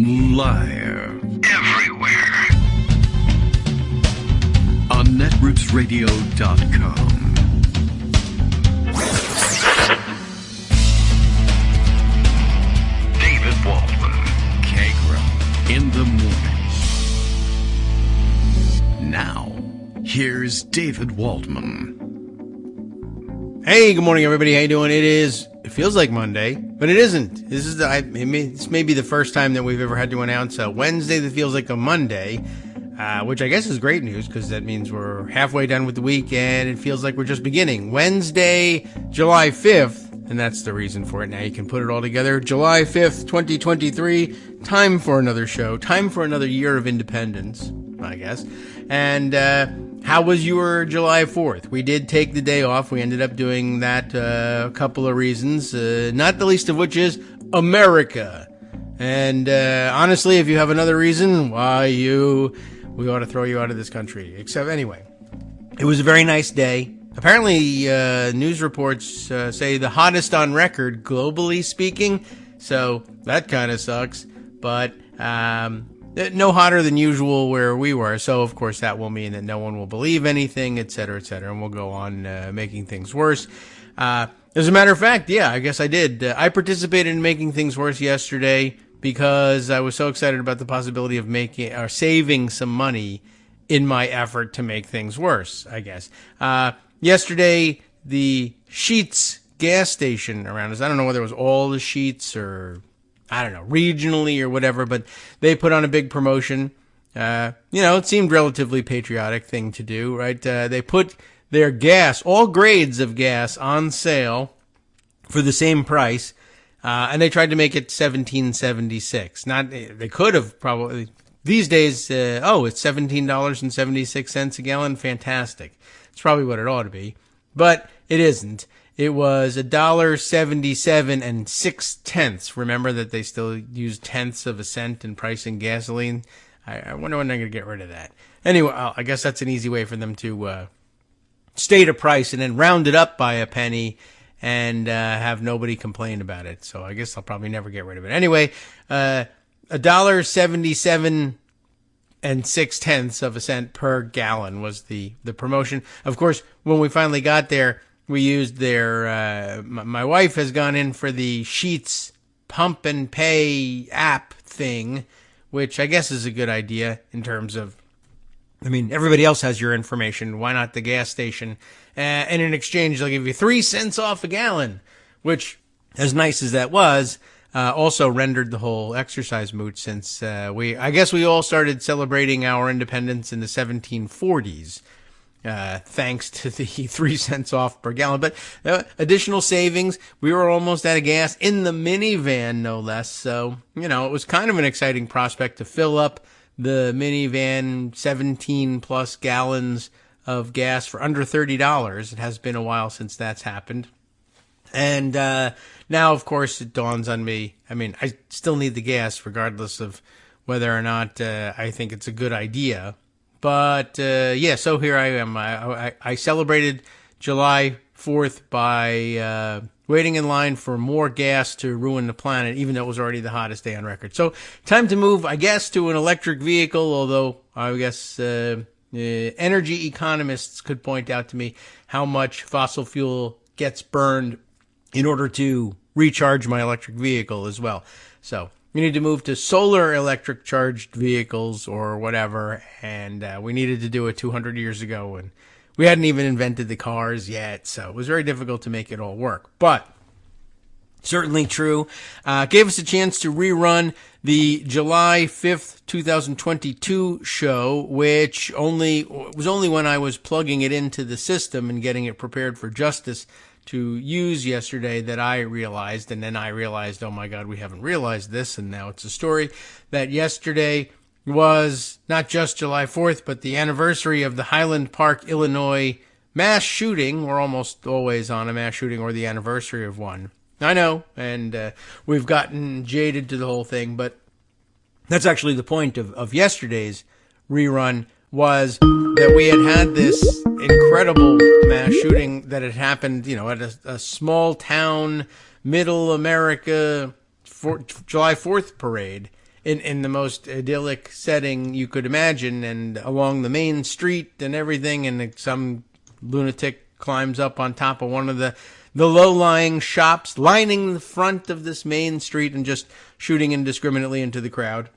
Live everywhere on netrootsradio.com. David Waldman, Kagro, in the morning. Now, here's David Waldman. Hey, good morning, everybody. How you doing? It feels like Monday, but it isn't. This may be the first time that we've ever had to announce a Wednesday that feels like a Monday, which I guess is great news because that means we're halfway done with the week and it feels like we're just beginning. Wednesday, July 5th, and that's the reason for it. Now you can put it all together. July 5th, 2023, time for another show, time for another year of independence, I guess. And how was your July 4th? We did take the day off. We ended up doing that a couple of reasons, not the least of which is America. And honestly, if you have another reason why we ought to throw you out of this country. Except anyway, it was a very nice day. Apparently, news reports say the hottest on record, globally speaking. So that kind of sucks. But no hotter than usual where we were. So, of course, that will mean that no one will believe anything, et cetera, and we'll go on making things worse. As a matter of fact, yeah, I guess I did. I participated in making things worse yesterday because I was so excited about the possibility of saving some money in my effort to make things worse, I guess. Yesterday, the Sheetz gas station around us, I don't know whether it was all the Sheetz or I don't know, regionally or whatever, but they put on a big promotion. It seemed relatively patriotic thing to do, right? They put their gas, all grades of gas, on sale for the same price, and they tried to make it $17.76. They could have probably these days. It's $17.76 a gallon. Fantastic. It's probably what it ought to be, but it isn't. It was $1.77 6/10. Remember that they still use tenths of a cent in pricing gasoline? I wonder when they're going to get rid of that. Anyway, I guess that's an easy way for them to state a price and then round it up by a penny and have nobody complain about it. So I guess I'll probably never get rid of it. Anyway, $1.77 6/10 of a cent per gallon was the promotion. Of course, when we finally got there, we used their, my wife has gone in for the Sheetz pump and pay app thing, which I guess is a good idea in terms of, everybody else has your information. Why not the gas station? And in exchange, they'll give you 3 cents off a gallon, which, as nice as that was, also rendered the whole exercise moot since, I guess we all started celebrating our independence in the 1740s. Thanks to the 3 cents off per gallon. But additional savings, we were almost out of gas in the minivan, no less. So, it was kind of an exciting prospect to fill up the minivan 17 plus gallons of gas for under $30. It has been a while since that's happened. And now, of course, it dawns on me. I still need the gas regardless of whether or not I think it's a good idea. But, so here I am. I celebrated July 4th by waiting in line for more gas to ruin the planet, even though it was already the hottest day on record. So, time to move, I guess, to an electric vehicle, although I guess energy economists could point out to me how much fossil fuel gets burned in order to recharge my electric vehicle as well. So, we need to move to solar electric charged vehicles or whatever, and we needed to do it 200 years ago, and we hadn't even invented the cars yet, so it was very difficult to make it all work. But certainly true. Gave us a chance to rerun the July 5th, 2022 show, which was only when I was plugging it into the system and getting it prepared for justice to use yesterday that I realized, and then I realized, oh my God, we haven't realized this, and now it's a story, that yesterday was not just July 4th, but the anniversary of the Highland Park, Illinois mass shooting. We're almost always on a mass shooting or the anniversary of one. I know, and we've gotten jaded to the whole thing, but that's actually the point of yesterday's rerun, was that we had this incredible mass shooting that had happened, at a small town, middle America, July 4th parade in the most idyllic setting you could imagine, and along the main street and everything, and some lunatic climbs up on top of one of the low-lying shops lining the front of this main street and just shooting indiscriminately into the crowd.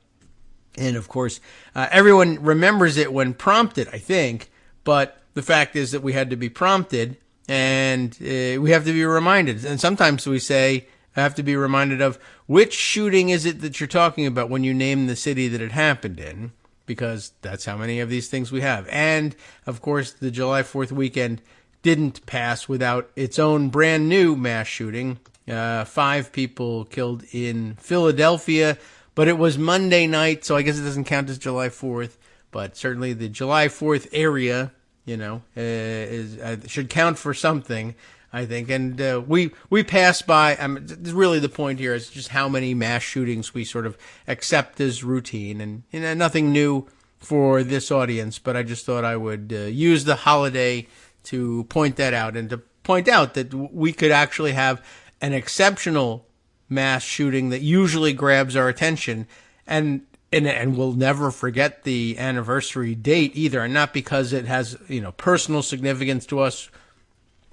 And, of course, everyone remembers it when prompted, I think, but the fact is that we had to be prompted, and we have to be reminded. And sometimes we say, I have to be reminded of which shooting is it that you're talking about when you name the city that it happened in, because that's how many of these things we have. And, of course, the July 4th weekend didn't pass without its own brand new mass shooting. 5 people killed in Philadelphia, but it was Monday night, so I guess it doesn't count as July 4th. But certainly the July 4th area, should count for something, I think. And we pass by. Really, the point here is just how many mass shootings we sort of accept as routine, and nothing new for this audience. But I just thought I would use the holiday to point that out, and to point out that we could actually have an exceptional mass shooting that usually grabs our attention, and we'll never forget the anniversary date either, and not because it has personal significance to us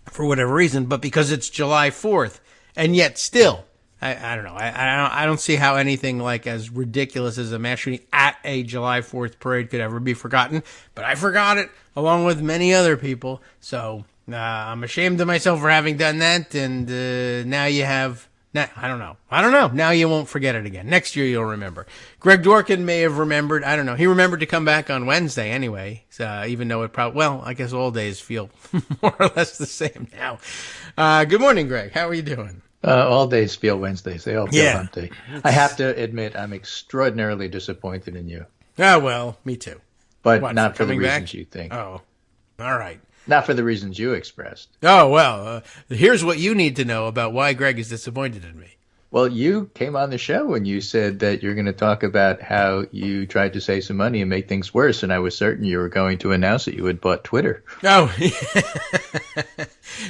for whatever reason, but because it's July 4th, and yet still, I don't know, I don't see how anything like as ridiculous as a mass shooting at a July 4th parade could ever be forgotten, but I forgot it along with many other people, so I'm ashamed of myself for having done that, and now you have. I don't know. Now you won't forget it again. Next year you'll remember. Greg Dworkin may have remembered. I don't know. He remembered to come back on Wednesday anyway, even though it probably, I guess all days feel more or less the same now. Good morning, Greg. How are you doing? All days feel Wednesdays. They all feel hump day. I have to admit, I'm extraordinarily disappointed in you. Oh, well, me too. But not for the reasons you think. Oh, all right. Not for the reasons you expressed. Oh, well, here's what you need to know about why Greg is disappointed in me. Well, you came on the show and you said that you're going to talk about how you tried to save some money and make things worse, and I was certain you were going to announce that you had bought Twitter. Oh,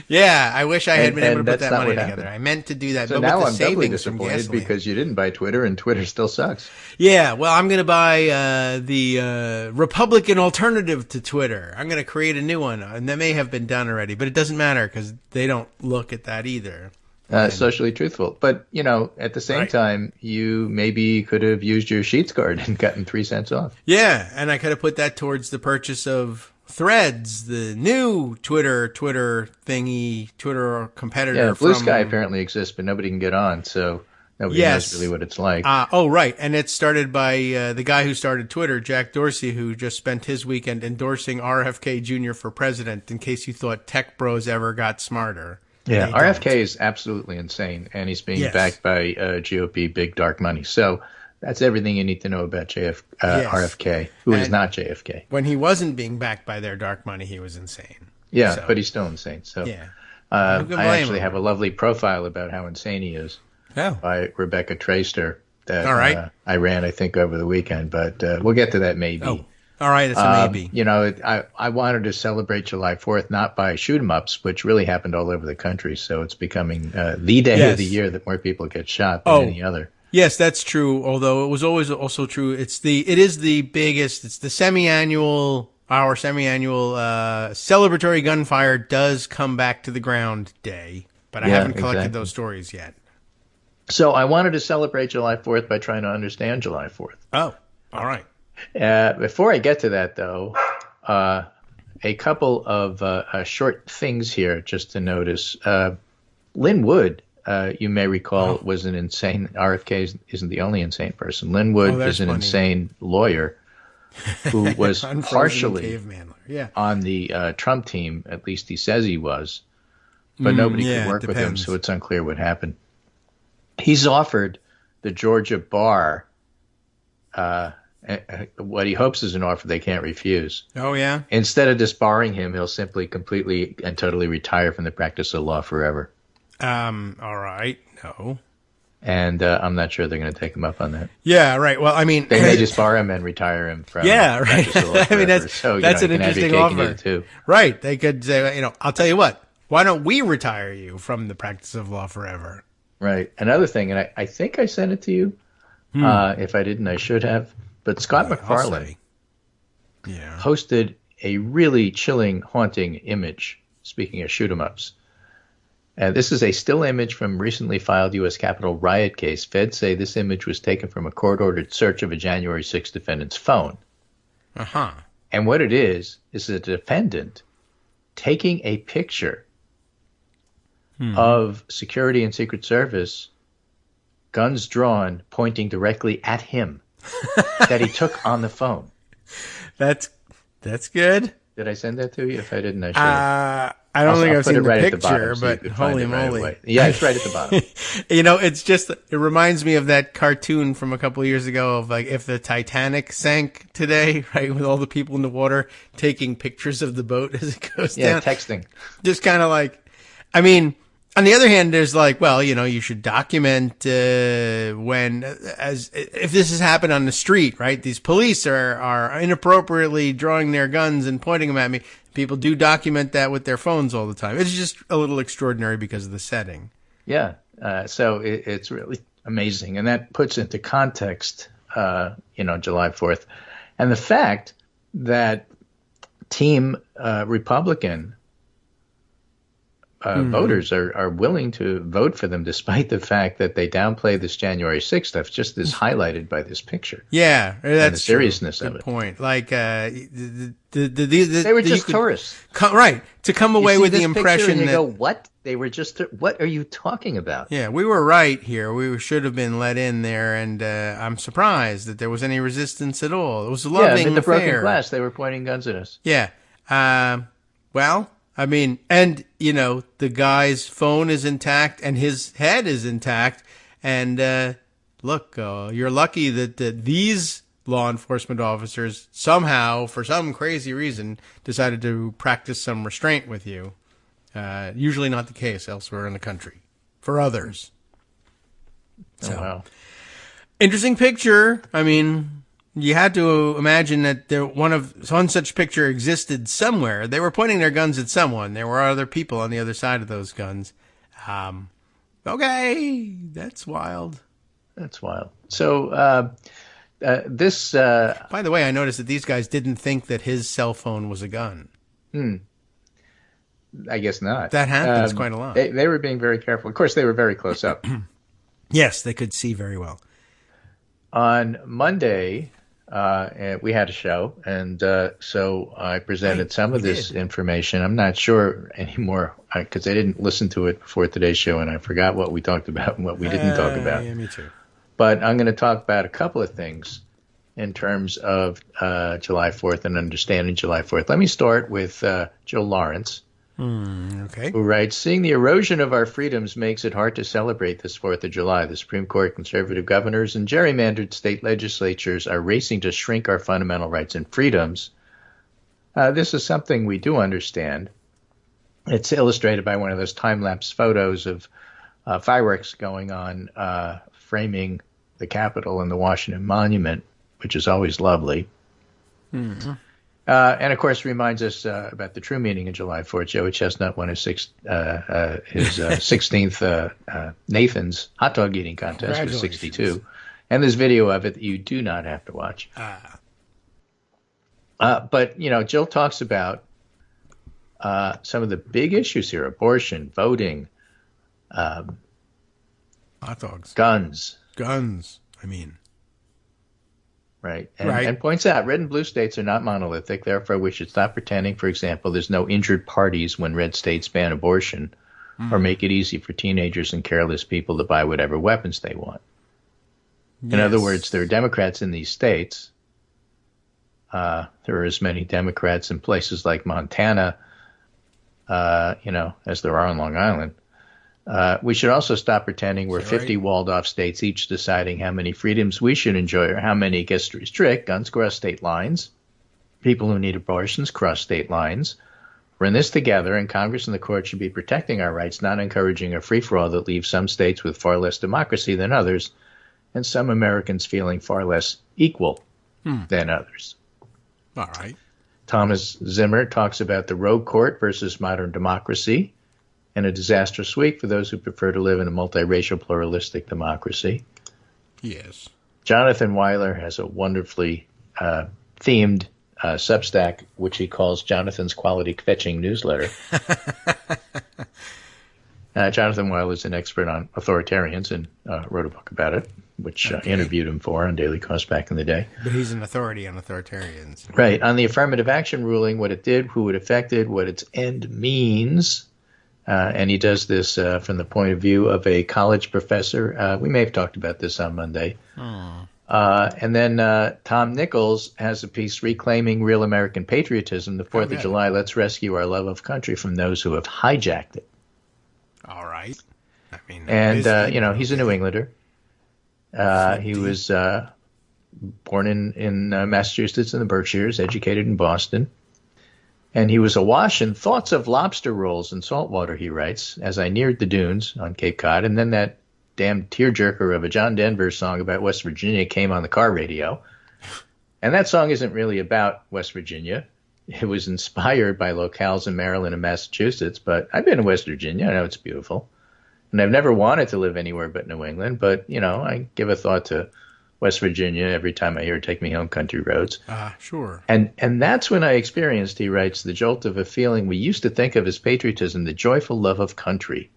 yeah. I wish I had been able to put that money together. I meant to do that. So but now with the I'm doubly savings from disappointed gasoline, because you didn't buy Twitter, and Twitter still sucks. Yeah, well, I'm going to buy the Republican alternative to Twitter. I'm going to create a new one, and that may have been done already, but it doesn't matter because they don't look at that either. Socially truthful. But, at the same time, you maybe could have used your Sheets card and gotten 3 cents off. Yeah, and I could have put that towards the purchase of Threads, the new Twitter thingy, Twitter competitor. Yeah, Blue Sky apparently exists, but nobody can get on, so nobody knows really what it's like. Right, and it's started by the guy who started Twitter, Jack Dorsey, who just spent his weekend endorsing RFK Jr. for president, in case you thought tech bros ever got smarter. Yeah, RFK is absolutely insane, and he's being backed by GOP big dark money. So that's everything you need to know about RFK, who is not JFK. When he wasn't being backed by their dark money, he was insane. Yeah, but he's still insane. So I actually have a lovely profile about how insane he is by Rebecca Traister that I ran, I think, over the weekend. But we'll get to that maybe. Oh. All right, it's a maybe. I wanted to celebrate July 4th not by shoot-em-ups, which really happened all over the country. So it's becoming the day of the year that more people get shot than any other. Yes, that's true. Although it was always also true. It is the biggest. It's the semi-annual celebratory gunfire does come back to the ground day. But I haven't collected those stories yet. So I wanted to celebrate July 4th by trying to understand July 4th. Oh, all right. Before I get to that, though, a couple of short things here just to notice. Lynn Wood, you may recall, was an insane. RFK isn't the only insane person. Lynn Wood is an insane lawyer who was partially on the Trump team. At least he says he was. But nobody could work with him, so it's unclear what happened. He's offered the Georgia bar what he hopes is an offer they can't refuse. Oh, yeah? Instead of disbarring him, he'll simply completely and totally retire from the practice of law forever. All right. No. And I'm not sure they're going to take him up on that. Yeah, right. Well, I mean... They may disbar him and retire him from practice of law forever. I mean, that's an interesting offer. Too. Right. They could say, I'll tell you what, why don't we retire you from the practice of law forever? Right. Another thing, and I think I sent it to you, If I didn't, I should have. But Scott McFarlane posted a really chilling, haunting image, speaking of shoot-em-ups. This is a still image from recently filed U.S. Capitol riot case. Feds say this image was taken from a court-ordered search of a January 6th defendant's phone. Uh-huh. And what it is a defendant taking a picture of security and Secret Service, guns drawn, pointing directly at him, that he took on the phone. That's good. Did I send that to you? If I didn't, I should have. I don't think I've seen the right picture, but holy moly. Right, yeah, it's right at the bottom. It reminds me of that cartoon from a couple of years ago of like if the Titanic sank today, right, with all the people in the water taking pictures of the boat as it goes down. Yeah, texting. Just kind of like, I mean, on the other hand, there's like, well, you should document if this has happened on the street, right? These police are inappropriately drawing their guns and pointing them at me. People do document that with their phones all the time. It's just a little extraordinary because of the setting. Yeah, so it's really amazing, and that puts into context, July 4th, and the fact that Team Republican voters are willing to vote for them, despite the fact that they downplay this January 6th stuff, just is highlighted by this picture. Yeah, that's and the seriousness true. of Good it. point. Like they were just tourists, right? To come away with the impression and you that go, what? They were just. What are you talking about? Yeah, we were right here. We should have been let in there, and I'm surprised that there was any resistance at all. It was a loving in the affair. broken glass, they were pointing guns at us. Yeah. Well, I mean, and, the guy's phone is intact and his head is intact. And look, you're lucky that these law enforcement officers somehow, for some crazy reason, decided to practice some restraint with you. Usually not the case elsewhere in the country for others. So, wow. Interesting picture. I mean, you had to imagine that one such picture existed somewhere. They were pointing their guns at someone. There were other people on the other side of those guns. Okay, that's wild. That's wild. So this. By the way, I noticed that these guys didn't think that his cell phone was a gun. I guess not. That happens quite a lot. They were being very careful. Of course, they were very close up. Yes, they could see very well. On Monday, we had a show, and so I presented some of this information. I'm not sure anymore because I didn't listen to it before today's show, and I forgot what we talked about and what we didn't talk about. Yeah, me too. But I'm going to talk about a couple of things in terms of July 4th and understanding July 4th. Let me start with Jill Lawrence. Okay. Who writes, seeing the erosion of our freedoms makes it hard to celebrate this 4th of July. The Supreme Court, conservative governors, and gerrymandered state legislatures are racing to shrink our fundamental rights and freedoms. This is something we do understand. It's illustrated by one of those time-lapse photos of fireworks going on, framing the Capitol and the Washington Monument, which is always lovely. Mm-hmm. And, of course, reminds us about the true meaning of July 4th. Joey Chestnut won his 16th Nathan's hot dog eating contest with 62. And there's video of it that you do not have to watch. But, Jill talks about some of the big issues here: abortion, voting, hot dogs, guns. Right. And points out red and blue states are not monolithic. Therefore, we should stop pretending, for example, there's no injured parties when red states ban abortion or make it easy for teenagers and careless people to buy whatever weapons they want. Yes. In other words, there are Democrats in these states. There are as many Democrats in places like Montana, as there are on Long Island. We should also stop pretending we're 50 walled-off states, each deciding how many freedoms we should enjoy or how many it gets to restrict. Guns cross state lines. People who need abortions cross state lines. We're in this together, and Congress and the court should be protecting our rights, not encouraging a free-for-all that leaves some states with far less democracy than others, and some Americans feeling far less equal than others. All right. Thomas Zimmer talks about the rogue court versus modern democracy, and a disastrous week for those who prefer to live in a multiracial, pluralistic democracy. Yes. Jonathan Weiler has a wonderfully themed Substack, which he calls Jonathan's Quality Fetching Newsletter. Jonathan Weiler is an expert on authoritarians and wrote a book about it, which I interviewed him for on Daily Kos back in the day. But he's an authority on authoritarians. Right. On the affirmative action ruling, what it did, who it affected, what its end means. And he does this from the point of view of a college professor. We may have talked about this on Monday. And then Tom Nichols has a piece reclaiming real American patriotism, the 4th of July. Let's rescue our love of country from those who have hijacked it. All right. I mean, and, he's a New Englander. He was born in Massachusetts in the Berkshires, educated in Boston. And he was awash in thoughts of lobster rolls and saltwater, he writes, as I neared the dunes on Cape Cod. And then that damn tearjerker of a John Denver song about West Virginia came on the car radio. And that song isn't really about West Virginia. It was inspired by locales in Maryland and Massachusetts, but I've been to West Virginia. I know it's beautiful. And I've never wanted to live anywhere but New England, but, I give a thought to West Virginia every time I hear Take Me Home Country Roads. Sure. And that's when I experienced, he writes, the jolt of a feeling we used to think of as patriotism, the joyful love of country.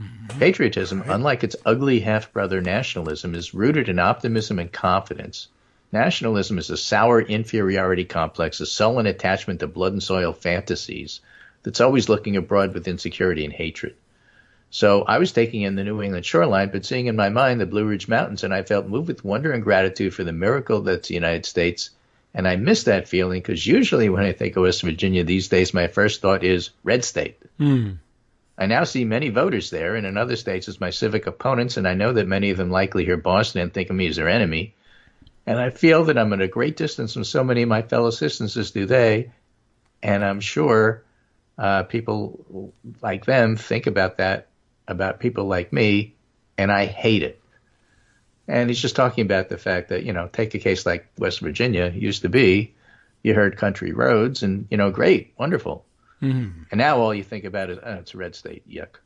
Mm-hmm. Patriotism, unlike its ugly half-brother nationalism, is rooted in optimism and confidence. Nationalism is a sour inferiority complex, a sullen attachment to blood and soil fantasies that's always looking abroad with insecurity and hatred. So I was taking in the New England shoreline, but seeing in my mind the Blue Ridge Mountains, and I felt moved with wonder and gratitude for the miracle that's the United States. And I miss that feeling because usually when I think of West Virginia these days, my first thought is red state. I now see many voters there and in other states as my civic opponents, and I know that many of them likely hear Boston and think of me as their enemy. And I feel that I'm at a great distance from so many of my fellow citizens as do they. And I'm sure people like them think about that, about people like me, and I hate it. And he's just talking about the fact that, take a case like West Virginia used to be, you heard country roads and, great, wonderful. Mm-hmm. And now all you think about is, it's a red state, yuck.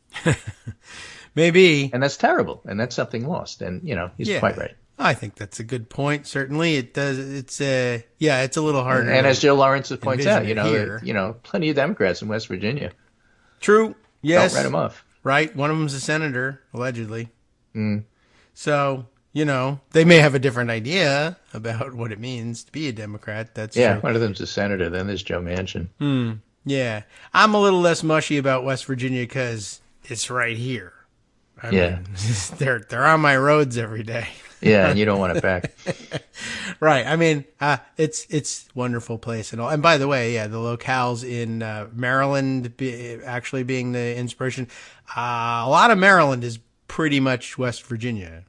Maybe. And that's terrible, and that's something lost. And, he's quite right. I think that's a good point. Certainly, it does. It's a little harder. And as Joe Lawrence points out, here. Plenty of Democrats in West Virginia. True. Yes. Don't write them off. Right. One of them's a senator, allegedly. So, they may have a different idea about what it means to be a Democrat. That's true. One of them's a senator. Then there's Joe Manchin. Yeah. I'm a little less mushy about West Virginia because it's right here. I mean, they're on my roads every day. Yeah, and you don't want it back. Right. I mean, it's a wonderful place and all. And by the way, the locales in Maryland actually being the inspiration. A lot of Maryland is pretty much West Virginia.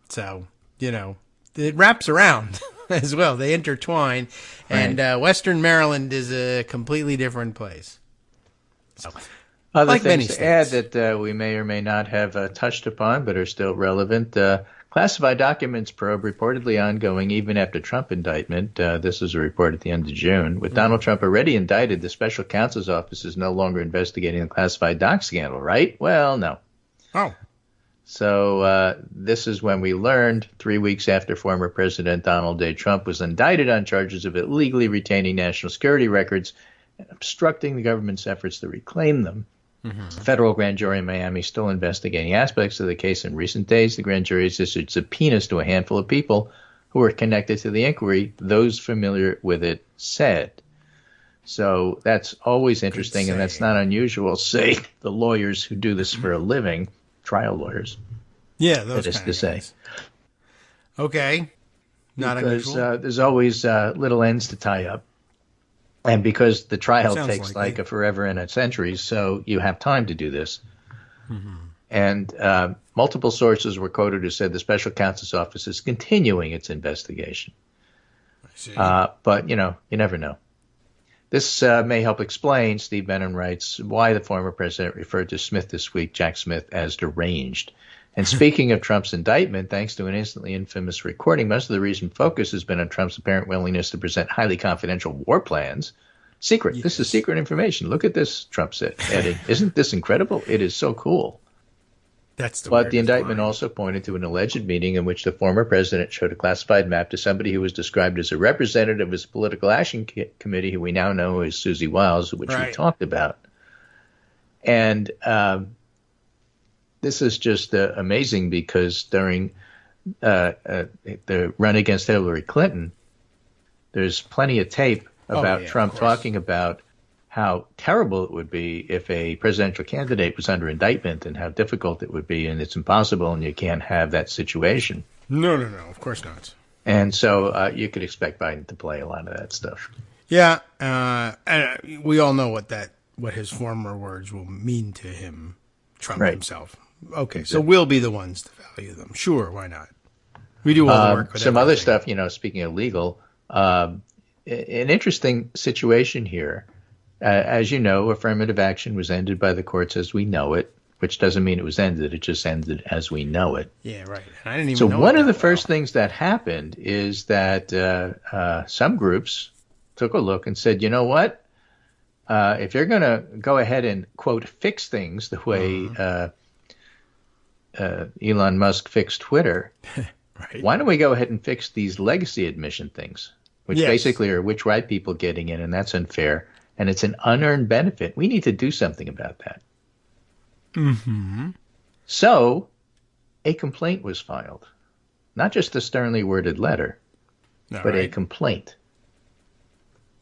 So, it wraps around as well. They intertwine. Right. And Western Maryland is a completely different place. So, other things to add that we may or may not have touched upon but are still relevant. Classified documents probe reportedly ongoing even after Trump indictment. This is a report at the end of June. With Donald Trump already indicted, the special counsel's office is no longer investigating the classified doc scandal, right? Well, no. Oh. So this is when we learned 3 weeks after former President Donald J. Trump was indicted on charges of illegally retaining national security records and obstructing the government's efforts to reclaim them. Mm-hmm. The federal grand jury in Miami is still investigating aspects of the case. In recent days, the grand jury has issued subpoenas to a handful of people who were connected to the inquiry, those familiar with it said. So that's always interesting, and that's not unusual. Say the lawyers who do this for a living, trial lawyers. Yeah, those kind of guys. Say. Okay, not unusual. Because there's always little ends to tie up. And because the trial takes like a forever and a century, so you have time to do this. Mm-hmm. And multiple sources were quoted who said the special counsel's office is continuing its investigation. I see. But, you never know. This may help explain, Steve Bannon writes, why the former president referred to Smith this week, Jack Smith, as deranged. And speaking of Trump's indictment, thanks to an instantly infamous recording, most of the recent focus has been on Trump's apparent willingness to present highly confidential war plans. Secret. Yes. This is secret information. Look at this, Trump said, adding, isn't this incredible? It is so cool. That's the But the weirdest indictment line. also pointed to an alleged meeting in which the former president showed a classified map to somebody who was described as a representative of his political action committee, who we now know as Susie Wiles, which we talked about. And this is just amazing because during the run against Hillary Clinton, there's plenty of tape about Trump talking about how terrible it would be if a presidential candidate was under indictment and how difficult it would be, and it's impossible, and you can't have that situation. No, of course not. And so you could expect Biden to play a lot of that stuff. Yeah, and we all know what his former words will mean to him, Trump himself. Okay, so we'll be the ones to value them. Sure, why not? We do all the work. Some other stuff, speaking of legal, an interesting situation here. As you know, affirmative action was ended by the courts as we know it, which doesn't mean it was ended. It just ended as we know it. Yeah, right. I didn't even know. So one of the first things that happened is that some groups took a look and said, you know what? If you're going to go ahead and, quote, fix things the way Elon Musk fixed Twitter, why don't we go ahead and fix these legacy admission things, which basically are which white people getting in, and that's unfair. And it's an unearned benefit. We need to do something about that. Mm-hmm. So a complaint was filed. Not just a sternly worded letter, but a complaint.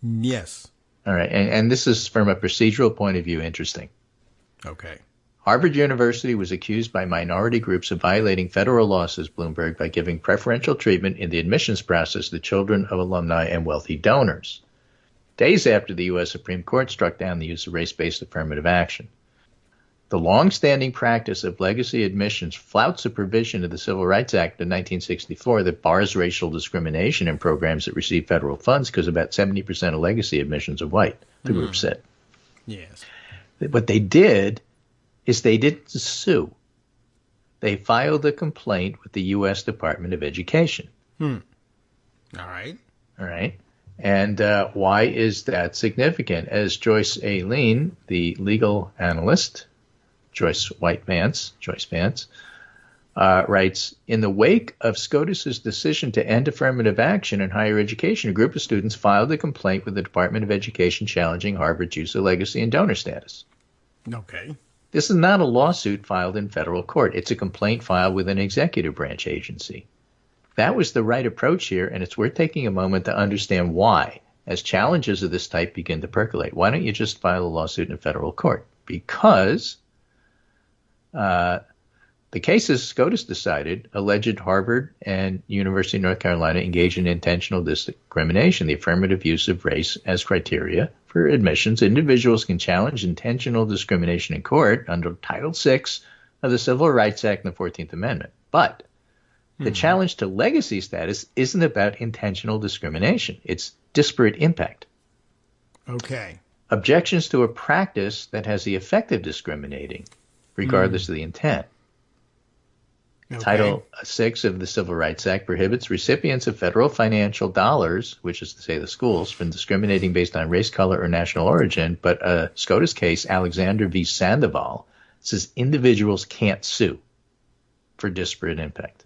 Yes. All right. And this is from a procedural point of view interesting. Okay. Harvard University was accused by minority groups of violating federal law, says Bloomberg, by giving preferential treatment in the admissions process to children of alumni and wealthy donors, days after the U.S. Supreme Court struck down the use of race-based affirmative action. The long-standing practice of legacy admissions flouts a provision of the Civil Rights Act of 1964 that bars racial discrimination in programs that receive federal funds because about 70% of legacy admissions are white, the group said. Yes. What they did is they didn't sue. They filed a complaint with the U.S. Department of Education. All right. And why is that significant? As Joyce Aileen, the legal analyst, Joyce Vance, writes, in the wake of SCOTUS's decision to end affirmative action in higher education, a group of students filed a complaint with the Department of Education challenging Harvard's use of legacy and donor status. Okay. This is not a lawsuit filed in federal court. It's a complaint filed with an executive branch agency. That was the right approach here, and it's worth taking a moment to understand why, as challenges of this type begin to percolate. Why don't you just file a lawsuit in a federal court? Because the cases SCOTUS decided alleged Harvard and University of North Carolina engaged in intentional discrimination, the affirmative use of race as criteria for admissions. Individuals can challenge intentional discrimination in court under Title VI of the Civil Rights Act and the 14th Amendment. But the challenge to legacy status isn't about intentional discrimination. It's disparate impact. Okay. Objections to a practice that has the effect of discriminating, regardless of the intent. Okay. Title VI of the Civil Rights Act prohibits recipients of federal financial dollars, which is to say the schools, from discriminating based on race, color, or national origin. But a SCOTUS case, Alexander v. Sandoval, says individuals can't sue for disparate impact.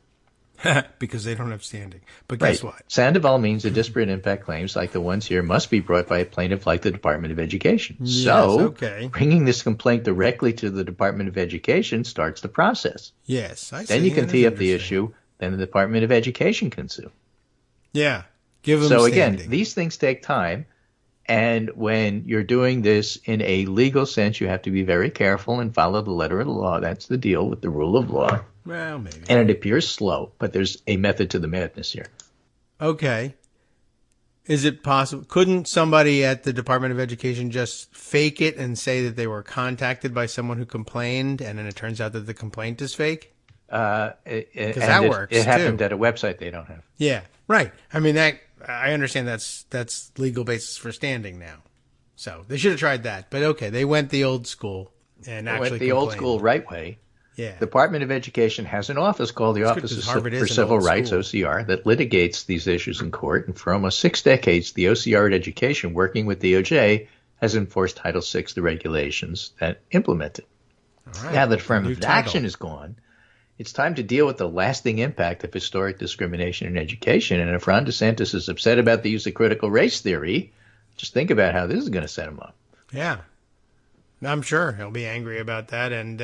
Because they don't have standing. But guess what? Sandoval means the disparate impact claims like the ones here must be brought by a plaintiff like the Department of Education. Yes, bringing this complaint directly to the Department of Education starts the process. Yes, I see. Then you can tee up the issue. Then the Department of Education can sue. Yeah, give them So standing. Again, these things take time. And when you're doing this in a legal sense, you have to be very careful and follow the letter of the law. That's the deal with the rule of law. Well, maybe. And it appears slow, but there's a method to the madness here. Okay. Is it possible? Couldn't somebody at the Department of Education just fake it and say that they were contacted by someone who complained, and then it turns out that the complaint is fake? Because that works, It happened too. at a website they don't have. Yeah, right. I mean, I understand that's legal basis for standing now. So they should have tried that. But okay, they went the old school and They actually went the old school right way. Yeah. The Department of Education has an office called the Office for Civil Rights, OCR, that litigates these issues in court. And for almost 6 decades, the OCR at Education, working with DOJ, has enforced Title VI, the regulations that implement it. All right. Now that affirmative action is gone, It's time to deal with the lasting impact of historic discrimination in education. And if Ron DeSantis is upset about the use of critical race theory, just think about how this is going to set him up. Yeah. I'm sure he'll be angry about that and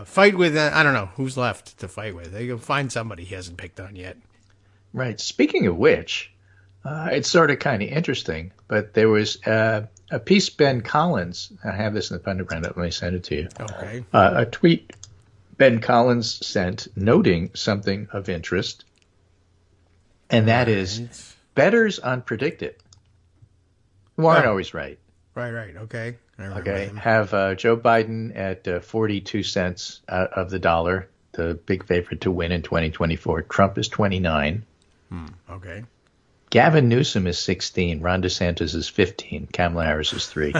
fight with, I don't know, who's left to fight with. They'll find somebody he hasn't picked on yet. Right. Speaking of which, it's sort of kind of interesting, but there was a piece Ben Collins, I have this in the Pundit Roundup, let me send it to you. Okay. A tweet Ben Collins sent noting something of interest, and that is bettors on PredictIt, who aren't always right. Right. Okay. Okay. Have Joe Biden at 42 cents of the dollar, the big favorite to win in 2024. Trump is 29. Okay. Gavin Newsom is 16. Ron DeSantis is 15. Kamala Harris is 3.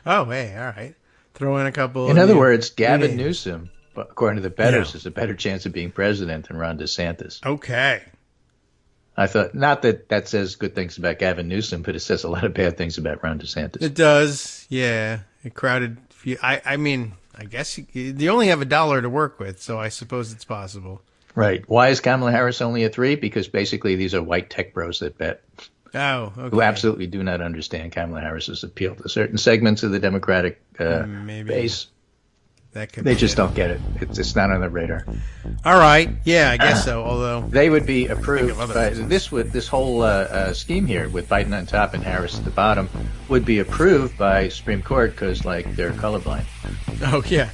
Oh, hey, all right. Throw in a couple. In other words, Gavin Newsom, according to the bettors, has a better chance of being president than Ron DeSantis. Okay. I thought, not that that says good things about Gavin Newsom, but it says a lot of bad things about Ron DeSantis. It does, yeah. A crowded few. I mean, I guess you only have $1 to work with, so I suppose it's possible. Right. Why is Kamala Harris only a 3? Because basically these are white tech bros that bet. Oh, okay. Who absolutely do not understand Kamala Harris's appeal to certain segments of the Democratic base. They just don't get it. It's not on the radar. All right. Yeah, I guess so. Although they would be approved by this whole scheme here with Biden on top and Harris at the bottom would be approved by Supreme Court because they're colorblind. Oh yeah.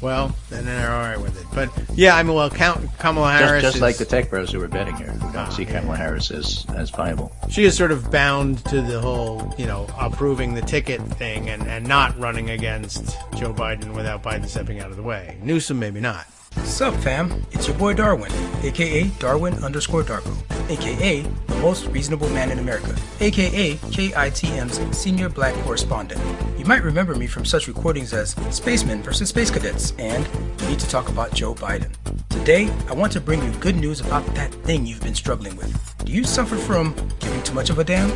Well, then they're all right with it. But yeah, I mean, well, Kamala Harris just like the tech bros who were betting here, who don't see Kamala Harris as viable. She is sort of bound to the whole, approving the ticket thing and not running against Joe Biden without Biden stepping out of the way. Newsom, maybe not. Sup, fam? It's your boy Darwin, a.k.a. Darwin_Darko, a.k.a. the most reasonable man in America, a.k.a. KITM's senior black correspondent. You might remember me from such recordings as Spacemen vs. Space Cadets and We Need to Talk About Joe Biden. Today, I want to bring you good news about that thing you've been struggling with. Do you suffer from giving too much of a damn?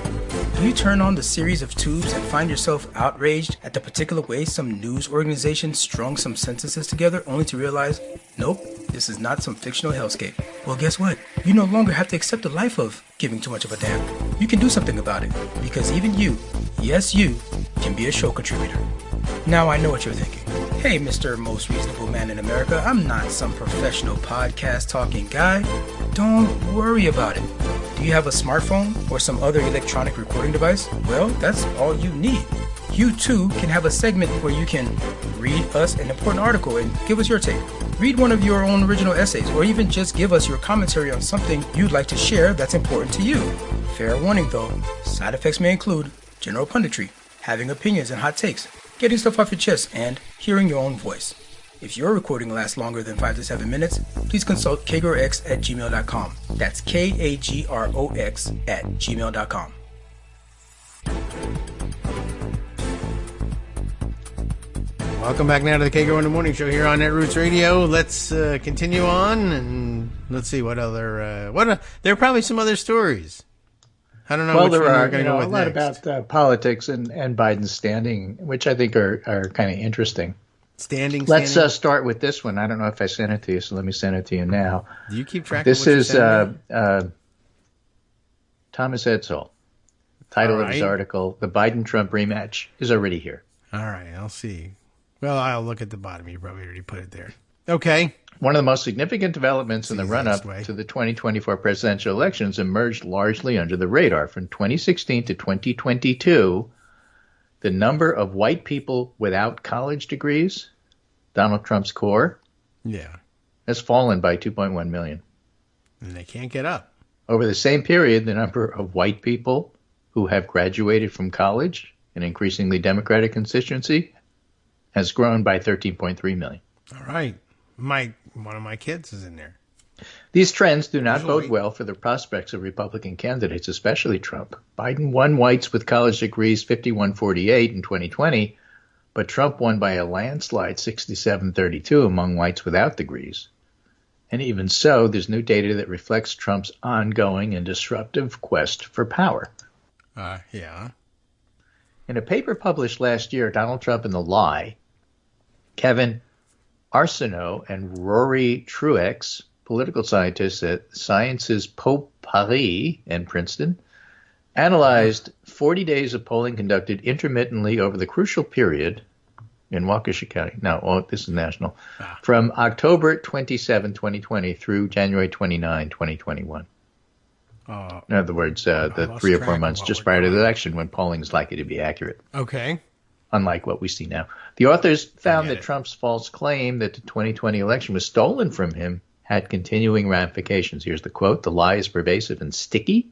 Do you turn on the series of tubes and find yourself outraged at the particular way some news organization strung some sentences together only to realize, nope, this is not some fictional hellscape? Well, guess what? You no longer have to accept the life of giving too much of a damn. You can do something about it, because even you, yes you, can be a show contributor. Now I know what you're thinking. Hey, Mr. Most Reasonable Man in America, I'm not some professional podcast talking guy. Don't worry about it. Do you have a smartphone or some other electronic recording device? Well, that's all you need. You too can have a segment where you can read us an important article and give us your take. Read one of your own original essays, or even just give us your commentary on something you'd like to share that's important to you. Fair warning though, side effects may include general punditry, having opinions and hot takes, getting stuff off your chest, and hearing your own voice. If your recording lasts longer than 5 to 7 minutes, please consult kagrox@gmail.com. That's KAGROX@gmail.com. Welcome back now to the Kagro in the Morning Show here on Netroots Radio. Let's continue on and let's see what other there are probably some other stories. I don't know. Well, which there one are we're going to go with a lot next. about politics and Biden's standing, which I think are kind of interesting. Standing. Let's start with this one. I don't know if I sent it to you, so let me send it to you now. Do you keep track this of what is Thomas Edsall. Title of his article, The Biden-Trump Rematch, is already here. All right, I'll see. Well, I'll look at the bottom. You probably already put it there. Okay. One of the most significant developments in the run-up to the 2024 presidential elections emerged largely under the radar. From 2016 to 2022, the number of white people without college degrees, Donald Trump's core, has fallen by 2.1 million. And they can't get up. Over the same period, the number of white people who have graduated from college, an increasingly Democratic constituency, has grown by 13.3 million. All right. One of my kids is in there. These trends do not bode well for the prospects of Republican candidates, especially Trump. Biden won whites with college degrees 51-48 in 2020, but Trump won by a landslide 67-32 among whites without degrees. And even so, there's new data that reflects Trump's ongoing and disruptive quest for power. Yeah. In a paper published last year, Donald Trump and the Lie, Kevin, Arsenault and Rory Truex, political scientists at Sciences Po Paris and Princeton, analyzed 40 days of polling conducted intermittently over the crucial period in Waukesha County. This is national. From October 27, 2020 through January 29, 2021. In other words, the 3 or 4 months just prior to the election when polling is likely to be accurate. Okay. Unlike what we see now. The authors found that Trump's false claim that the 2020 election was stolen from him had continuing ramifications. Here's the quote: "The lie is pervasive and sticky.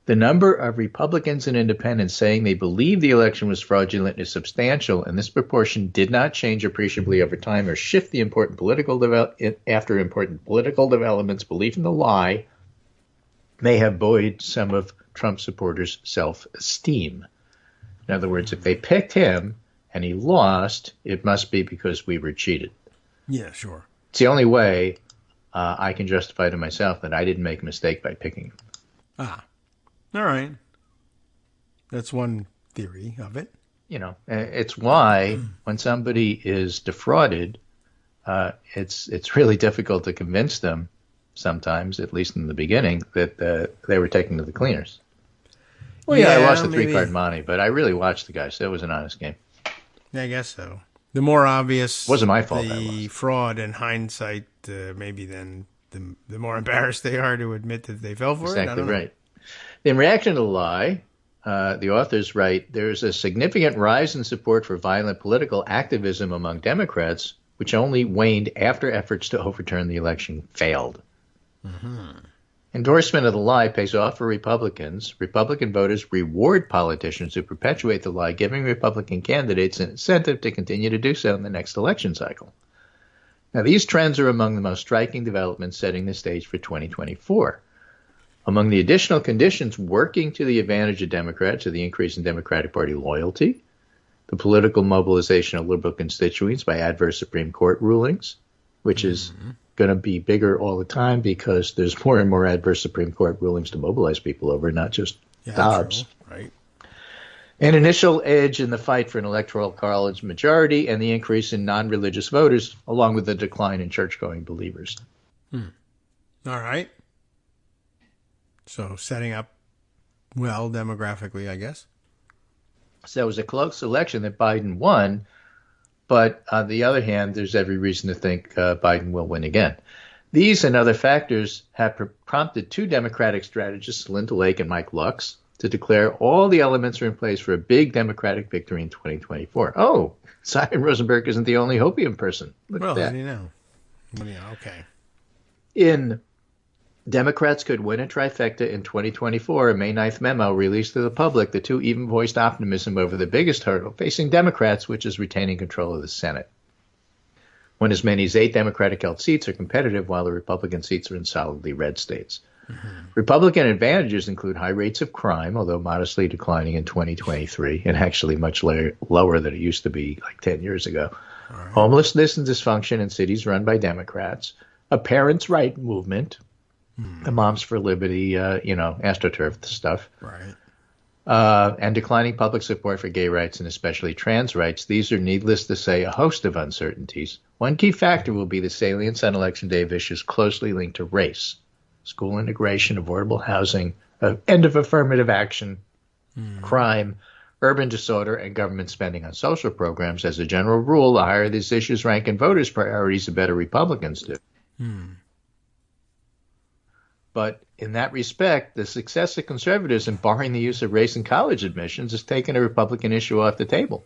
The number of Republicans and independents saying they believe the election was fraudulent is substantial, and this proportion did not change appreciably over time or shift the important political developments. Belief in the lie may have buoyed some of Trump supporters' self-esteem." In other words, if they picked him and he lost, it must be because we were cheated. Yeah, sure. It's the only way I can justify to myself that I didn't make a mistake by picking him. All right. That's one theory of it. It's why when somebody is defrauded, it's really difficult to convince them sometimes, at least in the beginning, that they were taken to the cleaners. Well, I lost a 3-card monte, but I really watched the guy, so it was an honest game. Yeah, I guess so. The more obvious wasn't my fault. The fraud in hindsight, maybe then the more embarrassed they are to admit that they fell for it. Exactly right. In reaction to the lie, the authors write, "There's a significant rise in support for violent political activism among Democrats, which only waned after efforts to overturn the election failed." Mm-hmm. Endorsement of the lie pays off for Republicans. Republican voters reward politicians who perpetuate the lie, giving Republican candidates an incentive to continue to do so in the next election cycle. Now, these trends are among the most striking developments setting the stage for 2024. Among the additional conditions working to the advantage of Democrats are the increase in Democratic Party loyalty, the political mobilization of liberal constituents by adverse Supreme Court rulings, which is going to be bigger all the time because there's more and more adverse Supreme Court rulings to mobilize people over, not just Dobbs. True. Right. An initial edge in the fight for an electoral college majority and the increase in non-religious voters, along with the decline in church-going believers. All right. So setting up well demographically, I guess. So it was a close election that Biden won, but on the other hand, there's every reason to think Biden will win again. These and other factors have prompted 2 Democratic strategists, Linda Lake and Mike Lux, to declare all the elements are in place for a big Democratic victory in 2024. Oh, Simon Rosenberg isn't the only hopium person. Look at that. How do you know? Okay. Democrats could win a trifecta in 2024. A May 9th memo released to the public, the 2 even voiced optimism over the biggest hurdle facing Democrats, which is retaining control of the Senate, when as many as 8 Democratic-held seats are competitive while the Republican seats are in solidly red states. Republican advantages include high rates of crime, although modestly declining in 2023 and actually much lower than it used to be like 10 years ago. Right. Homelessness and dysfunction in cities run by Democrats, a parents' right movement, the Moms for Liberty, AstroTurf stuff. Right. And declining public support for gay rights and especially trans rights. These are, needless to say, a host of uncertainties. One key factor will be the salience on Election Day of issues closely linked to race, school integration, affordable housing, end of affirmative action, crime, urban disorder, and government spending on social programs. As a general rule, the higher these issues rank in voters' priorities, the better Republicans do. But in that respect, the success of conservatives in barring the use of race in college admissions has taken a Republican issue off the table.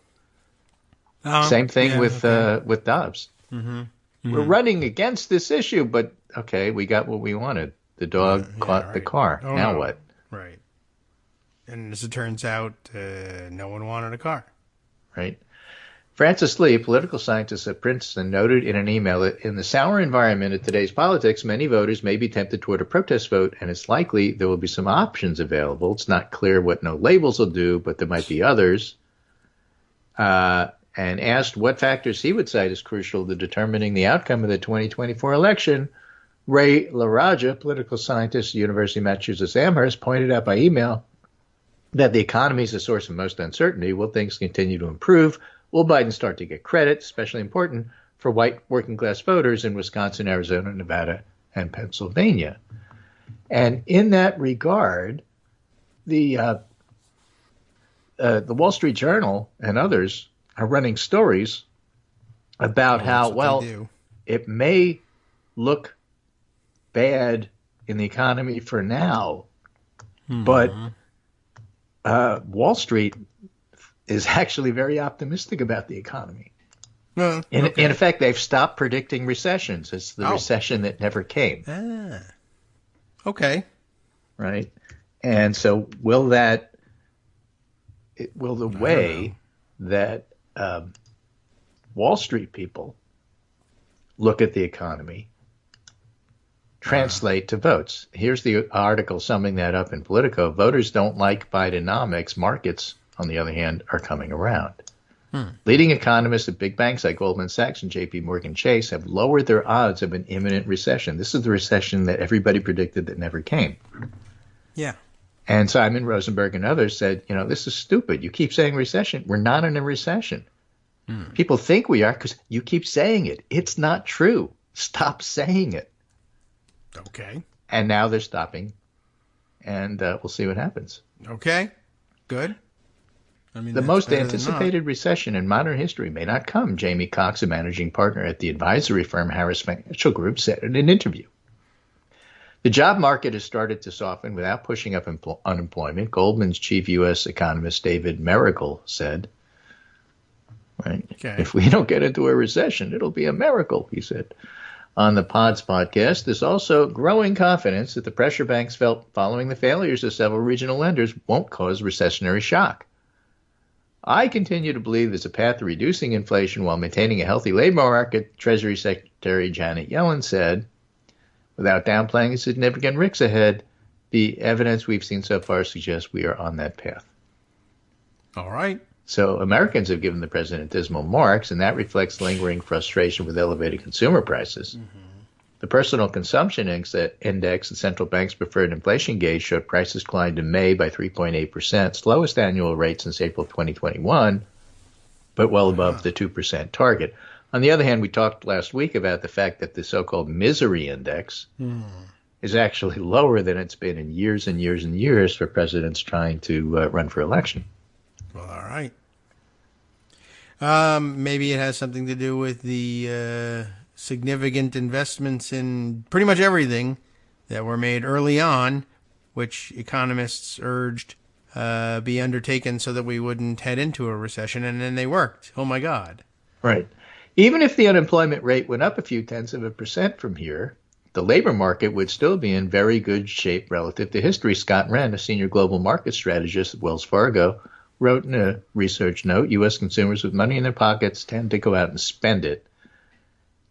Same thing with Dobbs. We're running against this issue, but okay, we got what we wanted. The dog caught the car. Now what? Right. And as it turns out, no one wanted a car. Right. Francis Lee, political scientist at Princeton, noted in an email that in the sour environment of today's politics, many voters may be tempted toward a protest vote, and it's likely there will be some options available. It's not clear what no labels will do, but there might be others. And asked what factors he would cite as crucial to determining the outcome of the 2024 election, Ray LaRaja, political scientist at University of Massachusetts Amherst, pointed out by email that the economy is the source of most uncertainty. Will things continue to improve? Will Biden start to get credit, especially important, for white working class voters in Wisconsin, Arizona, Nevada, and Pennsylvania. And in that regard, the Wall Street Journal and others are running stories about how, well, it may look bad in the economy for now, but Wall Street is actually very optimistic about the economy. In effect, they've stopped predicting recessions. It's the recession that never came. Okay. Right. And so will the way that Wall Street people look at the economy translate to votes? Here's the article summing that up in Politico. Voters don't like Bidenomics. Markets, on the other hand, are coming around. Leading economists at big banks like Goldman Sachs and J.P. Morgan Chase have lowered their odds of an imminent recession. This is the recession that everybody predicted that never came. Yeah. And Simon Rosenberg and others said, this is stupid. You keep saying recession. We're not in a recession. People think we are because you keep saying it. It's not true. Stop saying it. Okay. And now they're stopping, and we'll see what happens. Okay. Good. I mean, the most anticipated recession in modern history may not come, Jamie Cox, a managing partner at the advisory firm Harris Financial Group, said in an interview. The job market has started to soften without pushing up unemployment, Goldman's chief U.S. economist David Miracle said. Right? Okay. If we don't get into a recession, it'll be a miracle, he said. On the Pods podcast, there's also growing confidence that the pressure banks felt following the failures of several regional lenders won't cause recessionary shock. I continue to believe there's a path to reducing inflation while maintaining a healthy labor market, Treasury Secretary Janet Yellen said. Without downplaying the significant risks ahead, the evidence we've seen so far suggests we are on that path. All right. So Americans have given the president dismal marks, and that reflects lingering frustration with elevated consumer prices. The personal consumption index, the central bank's preferred inflation gauge, showed prices climbed in May by 3.8%, slowest annual rate since April 2021, but well above the 2% target. On the other hand, we talked last week about the fact that the so-called misery index is actually lower than it's been in years and years and years for presidents trying to run for election. Well, all right. Maybe it has something to do with the significant investments in pretty much everything that were made early on, which economists urged be undertaken so that we wouldn't head into a recession, and then they worked. Oh, my God. Right. Even if the unemployment rate went up a few tenths of a percent from here, the labor market would still be in very good shape relative to history. Scott Wren, a senior global market strategist at Wells Fargo, wrote in a research note, U.S. consumers with money in their pockets tend to go out and spend it.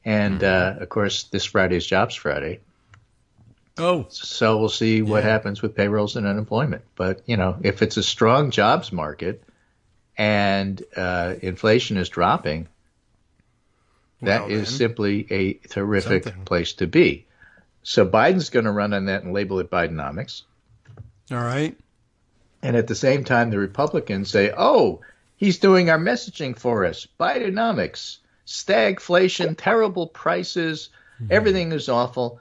And, of course, this Friday is Jobs Friday. Oh. So we'll see what happens with payrolls and unemployment. But, if it's a strong jobs market and inflation is dropping, that is simply a terrific place to be. So Biden's going to run on that and label it Bidenomics. All right. And at the same time, the Republicans say, he's doing our messaging for us. Bidenomics. Stagflation, terrible prices, everything is awful,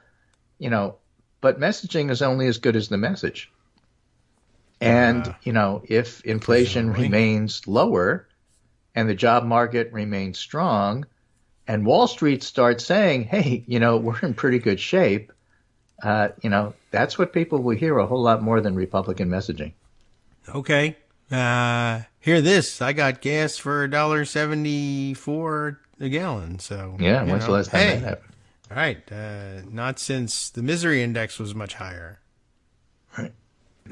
but messaging is only as good as the message. And, if inflation remains lower and the job market remains strong and Wall Street starts saying, hey, we're in pretty good shape, that's what people will hear a whole lot more than Republican messaging. Okay. Hear this. I got gas for $1.74 a gallon. So yeah, when's the last time that happened? All right. Not since the misery index was much higher. Right.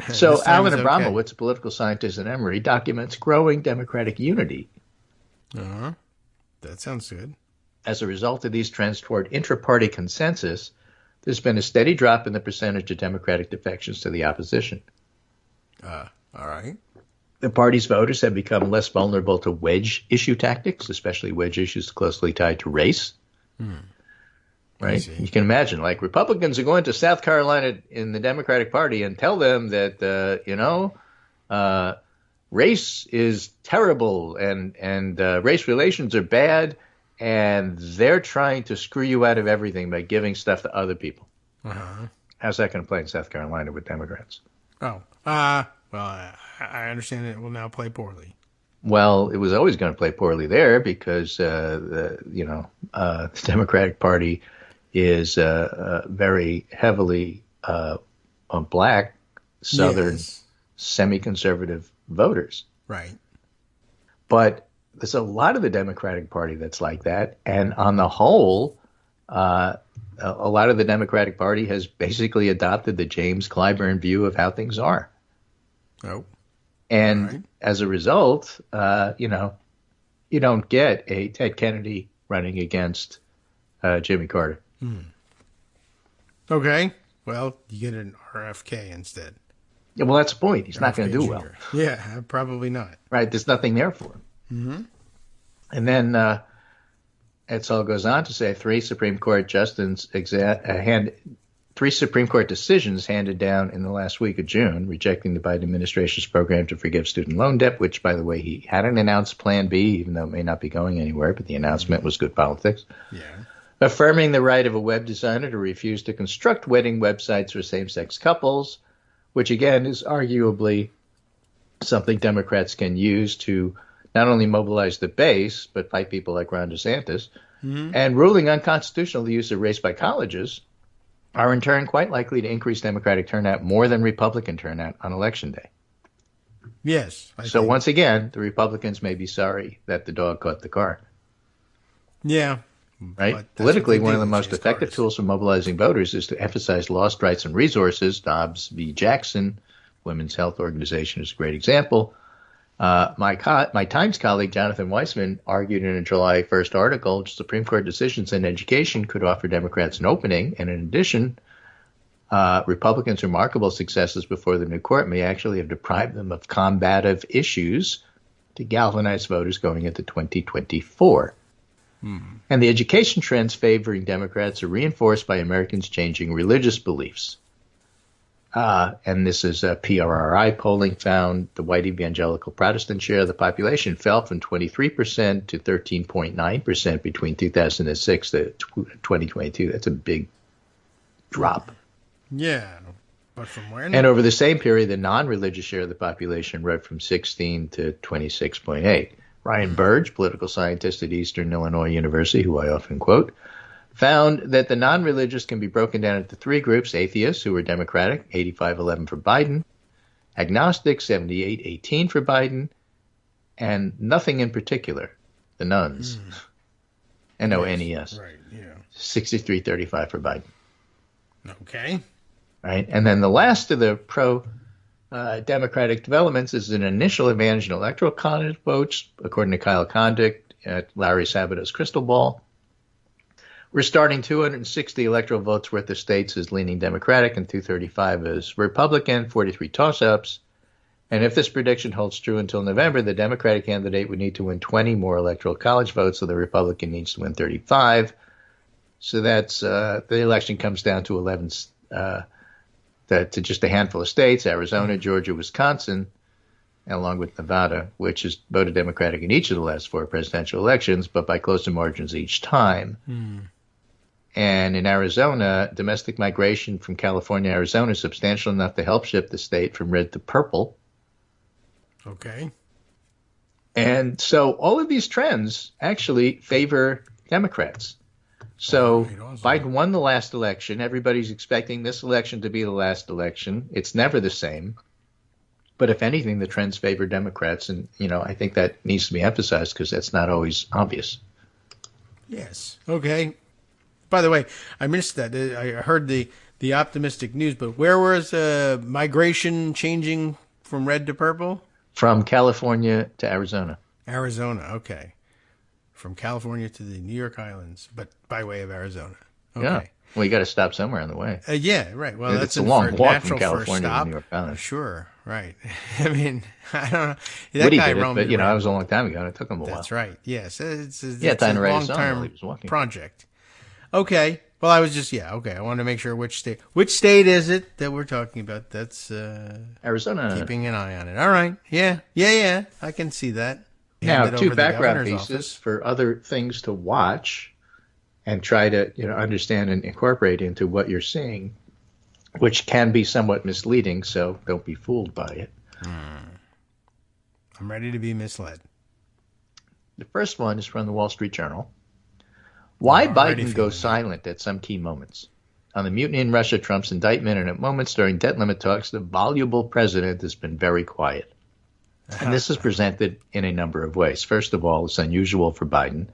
So Alan Abramowitz, a political scientist at Emory, documents growing Democratic unity. That sounds good. As a result of these trends toward intra-party consensus, there's been a steady drop in the percentage of Democratic defections to the opposition. All right. The party's voters have become less vulnerable to wedge issue tactics, especially wedge issues closely tied to race. Right? You can imagine, like, Republicans are going to South Carolina in the Democratic Party and tell them that, race is terrible and race relations are bad, and they're trying to screw you out of everything by giving stuff to other people. Uh-huh. How's that going to play in South Carolina with Democrats? Oh, well, I understand it will now play poorly. Well, it was always going to play poorly there because the Democratic Party is very heavily black, Southern, Yes. semi-conservative voters. Right. But there's a lot of the Democratic Party that's like that, and on the whole, a lot of the Democratic Party has basically adopted the James Clyburn view of how things are. Oh. And Right. as a result, you don't get a Ted Kennedy running against Jimmy Carter. Okay. Well, you get an RFK instead. Yeah, well, that's the point. He's not going to RFK do well, Jr. Yeah, probably not. right? There's nothing there for him. Mm-hmm. And then Edsall goes on to say three Supreme Court decisions handed down in the last week of June, rejecting the Biden administration's program to forgive student loan debt, which, by the way, he hadn't announced Plan B, even though it may not be going anywhere, but the announcement was good politics. Yeah. Affirming the right of a web designer to refuse to construct wedding websites for same-sex couples, which, again, is arguably something Democrats can use to not only mobilize the base, but fight people like Ron DeSantis, and ruling unconstitutional the use of race by colleges are in turn quite likely to increase Democratic turnout more than Republican turnout on Election Day. Yes. So once again, the Republicans may be sorry that the dog caught the car. Yeah. Right? But that's Politically, what they one do of the with most these effective cars. tools for mobilizing voters is to emphasize lost rights and resources. Dobbs v. Jackson, Women's Health Organization, is a great example. My Times colleague, Jonathan Weissman, argued in a July 1st article, Supreme Court decisions in education could offer Democrats an opening, and in addition, Republicans' remarkable successes before the new court may actually have deprived them of combative issues to galvanize voters going into 2024. And the education trends favoring Democrats are reinforced by Americans changing religious beliefs. And this is PRRI polling found the white evangelical Protestant share of the population fell from 23% to 13.9% between 2006 to 2022. That's a big drop. Yeah. But from where? And over the same period, the non-religious share of the population rose from 16 to 26.8. Ryan Burge, political scientist at Eastern Illinois University, who I often quote, found that the non-religious can be broken down into three groups: atheists, who were Democratic, 85-11 for Biden; agnostics, 78-18 for Biden; and nothing in particular, the nuns, NONES, Right. Yeah. 63-35 for Biden. Okay. Right, and then the last of the pro-Democratic developments is an initial advantage in electoral college votes, according to Kyle Condict at Larry Sabato's Crystal Ball. We're starting 260 electoral votes worth of states as leaning Democratic and 235 as Republican, 43 toss-ups. And if this prediction holds true until November, the Democratic candidate would need to win 20 more electoral college votes, so the Republican needs to win 35. So that's the election comes down to 11 to just a handful of states: Arizona, Georgia, Wisconsin, along with Nevada, which has voted Democratic in each of the last four presidential elections, but by closer margins each time. And in Arizona, domestic migration from California to Arizona is substantial enough to help shift the state from red to purple. Okay. And so all of these trends actually favor Democrats. So Right, awesome. Biden won the last election. Everybody's expecting this election to be the last election. It's never the same. But if anything, the trends favor Democrats. And, I think that needs to be emphasized because that's not always obvious. Yes. Okay. By the way, I missed that. I heard the optimistic news, but where was migration changing from red to purple? From California to Arizona. Arizona. Okay. From California to the New York Islands, but by way of Arizona. Okay. Yeah. Well, you got to stop somewhere on the way. Yeah, right. Well, It's that's a long for walk from natural California first to stop. New York Island. Sure, right. I mean, I don't know. That Woody guy did it, roamed but, that around. was a long time ago, and it took him a while. That's right. Yes, it's Yeah, it's a Dinah Reddy's son while he long-term was walking. project. Okay. Well, I was just okay. I wanted to make sure which state is it that we're talking about. That's Arizona. keeping an eye on it. All right. Yeah. I can see that. Now, handed two over the background governor's pieces office. for other things to watch and try to understand and incorporate into what you're seeing, which can be somewhat misleading, so don't be fooled by it. I'm ready to be misled. The first one is from the Wall Street Journal. Why Already Biden goes feeling silent at some key moments. On the mutiny in Russia, Trump's indictment, and at moments during debt limit talks, the voluble president has been very quiet. And this is presented in a number of ways. First of all, it's unusual for Biden.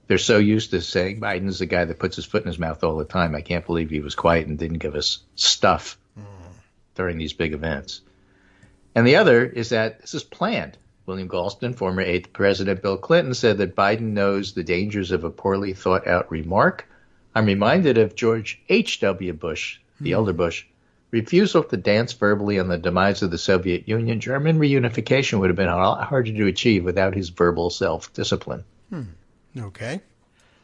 They're so used to saying Biden's the guy that puts his foot in his mouth all the time. I can't believe he was quiet and didn't give us stuff during these big events. And the other is that this is planned. William Galston, former aide to President Bill Clinton, said that Biden knows the dangers of a poorly thought out remark. I'm reminded of George H.W. Bush, the elder Bush, refusal to dance verbally on the demise of the Soviet Union. German reunification would have been a lot harder to achieve without his verbal self-discipline. Okay.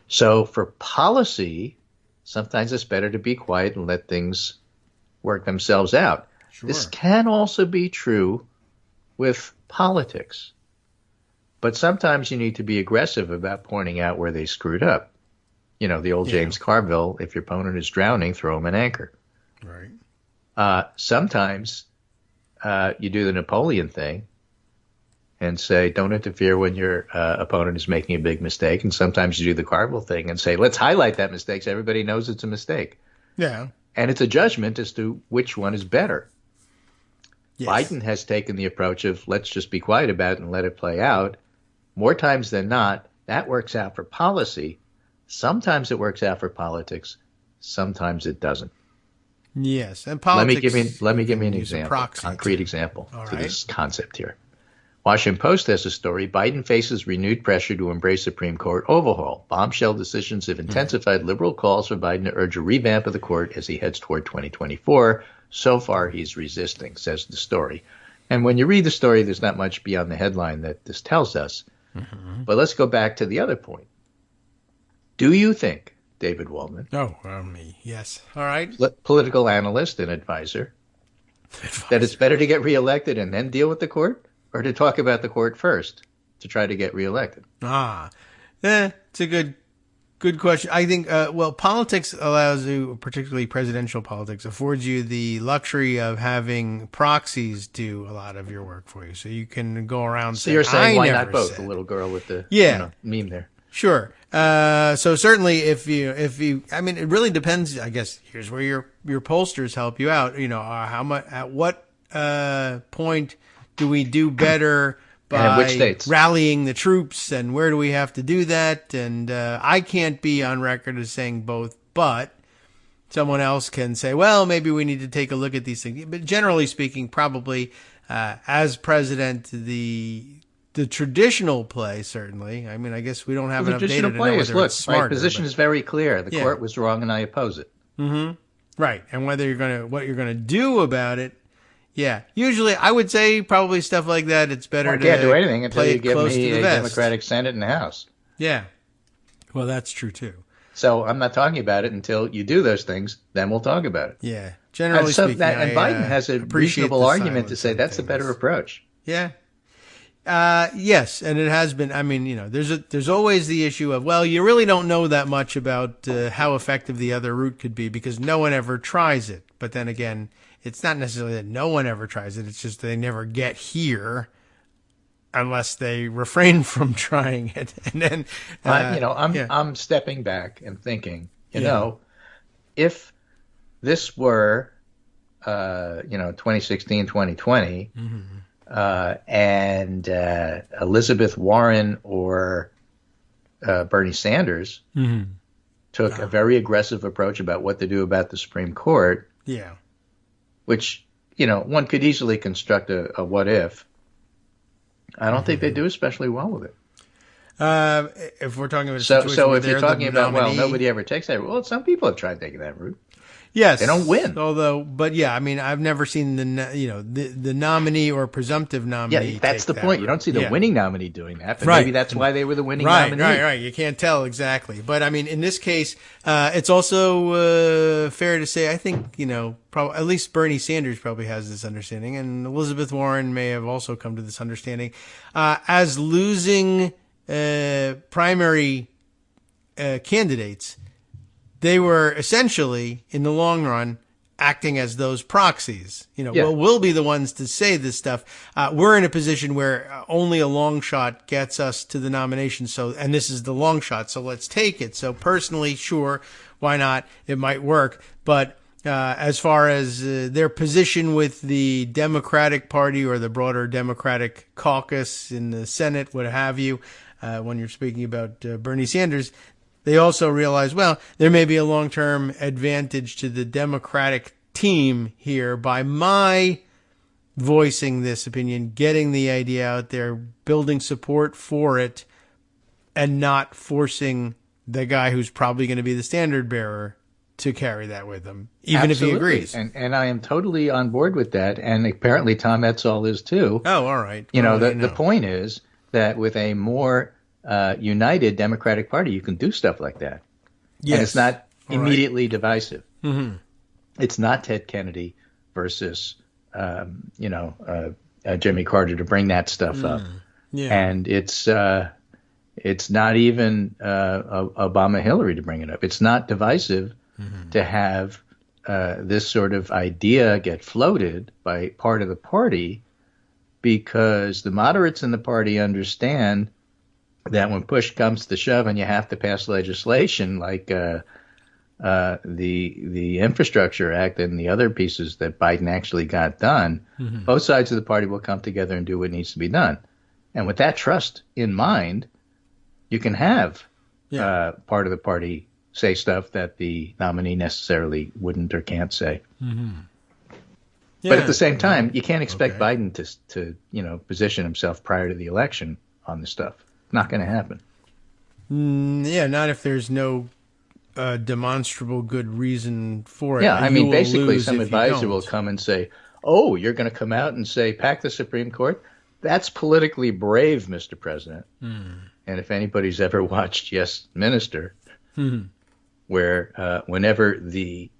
So for policy, sometimes it's better to be quiet and let things work themselves out. Sure. This can also be true with politics. But sometimes you need to be aggressive about pointing out where they screwed up. You know, the old James Carville, if your opponent is drowning, throw him an anchor. Right. Sometimes you do the Napoleon thing and say, don't interfere when your opponent is making a big mistake. And sometimes you do the Carville thing and say, let's highlight that mistake so everybody knows it's a mistake. Yeah. And it's a judgment as to which one is better. Yes. Biden has taken the approach of let's just be quiet about it and let it play out. More times than not, that works out for policy. Sometimes it works out for politics. Sometimes it doesn't. Yes, and politics. Let me give you an use a example, proxy concrete too. example All to right. this concept here. Washington Post has a story. Biden faces renewed pressure to embrace Supreme Court overhaul. Bombshell decisions have intensified liberal calls for Biden to urge a revamp of the court as he heads toward 2024. So far, he's resisting, says the story. And when you read the story, there's not much beyond the headline that this tells us. But let's go back to the other point. Do you think, David Waldman, Me. Yes. All right. political analyst and advisor, that it's better to get reelected and then deal with the court, or to talk about the court first to try to get reelected? It's a good question. I think, politics allows you, particularly presidential politics, affords you the luxury of having proxies do a lot of your work for you. So you can go around. So you're saying, why not both? Said. The little girl with the meme there. Sure. So certainly if you, I mean, it really depends. I guess here's where your pollsters help you out. You know, how much, at what point do we do better by which states? Rallying the troops, and where do we have to do that? And I can't be on record as saying both, but someone else can say, well, maybe we need to take a look at these things. But generally speaking, probably as president, the traditional play, certainly. I mean, I guess we don't have enough data to know whether it's smarter. My position is very clear. The court was wrong, and I oppose it. Right, and what you're gonna do about it. Yeah, usually I would say probably stuff like that. It's better to can't do anything until play you it give close me to the a vest. Democratic Senate and House. Yeah, well, that's true too. So I'm not talking about it until you do those things. Then we'll talk about it. Yeah, generally speaking, Biden has a appreciate reasonable the argument to silence say on that's a things. better approach. Yeah. Yes, and it has been. I mean, you know, there's always the issue of, well, you really don't know that much about how effective the other route could be because no one ever tries it. But then again, it's not necessarily that no one ever tries it. It's just they never get here unless they refrain from trying it. And then, I'm stepping back and thinking, you know, if this were, 2016, 2020, and Elizabeth Warren or Bernie Sanders took a very aggressive approach about what to do about the Supreme Court, which, one could easily construct a what if. I don't think they do especially well with it. If we're talking about a so situation where if you're they're talking the about, nominee, nobody ever takes that route. Well, some people have tried taking that route. Yes, They don't win. But yeah, I mean, I've never seen the nominee or presumptive nominee. Yeah, that's the point. You don't see the winning nominee doing that, but right. maybe that's why they were the winning nominee. Right. You can't tell exactly, but I mean, in this case, it's also fair to say, I think at least Bernie Sanders probably has this understanding, and Elizabeth Warren may have also come to this understanding, as losing primary candidates. They were essentially, in the long run, acting as those proxies. Well, we'll be the ones to say this stuff. We're in a position where only a long shot gets us to the nomination. And this is the long shot, so let's take it. So personally, sure, why not? It might work. But as far as their position with the Democratic Party or the broader Democratic caucus in the Senate, what have you, when you're speaking about Bernie Sanders, they also realize, well, there may be a long-term advantage to the Democratic team here by my voicing this opinion, getting the idea out there, building support for it, and not forcing the guy who's probably going to be the standard bearer to carry that with him, even Absolutely. if he agrees. And I am totally on board with that, and apparently Tom Edsall is too. Oh, all right. The point is that with a more united Democratic Party, you can do stuff like that. Yes. And it's not immediately divisive. Mm-hmm. It's not Ted Kennedy versus, Jimmy Carter to bring that stuff up. Yeah. And it's not even Obama Hillary to bring it up. It's not divisive to have this sort of idea get floated by part of the party, because the moderates in the party understand that when push comes to shove and you have to pass legislation like the Infrastructure Act and the other pieces that Biden actually got done, both sides of the party will come together and do what needs to be done. And with that trust in mind, you can have part of the party say stuff that the nominee necessarily wouldn't or can't say. But at the same time, you can't expect Biden to position himself prior to the election on this stuff. Not going to happen. Not if there's no demonstrable good reason for it. Yeah, I mean, basically some advisor will come and say, oh, you're going to come out and say, pack the Supreme Court? That's politically brave, Mr. President. And if anybody's ever watched Yes, Minister, where whenever the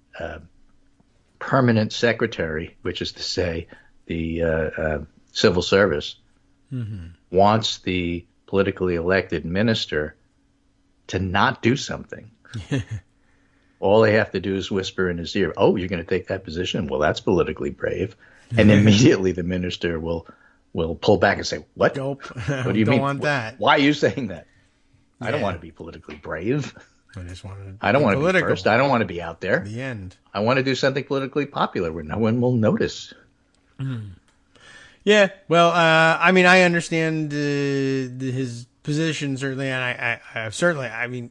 permanent secretary, which is to say the civil service, wants the politically elected minister to not do something, all they have to do is whisper in his ear, oh, you're going to take that position? Well, that's politically brave. And immediately the minister will pull back and say, what? Nope. What do you mean? Don't want that. Why are you saying that? I don't want to be politically brave. I just want to I don't want to be first. I don't want to be out there. The end. I want to do something politically popular where no one will notice. Yeah, well, I mean, I understand his position, certainly, and I certainly, I mean,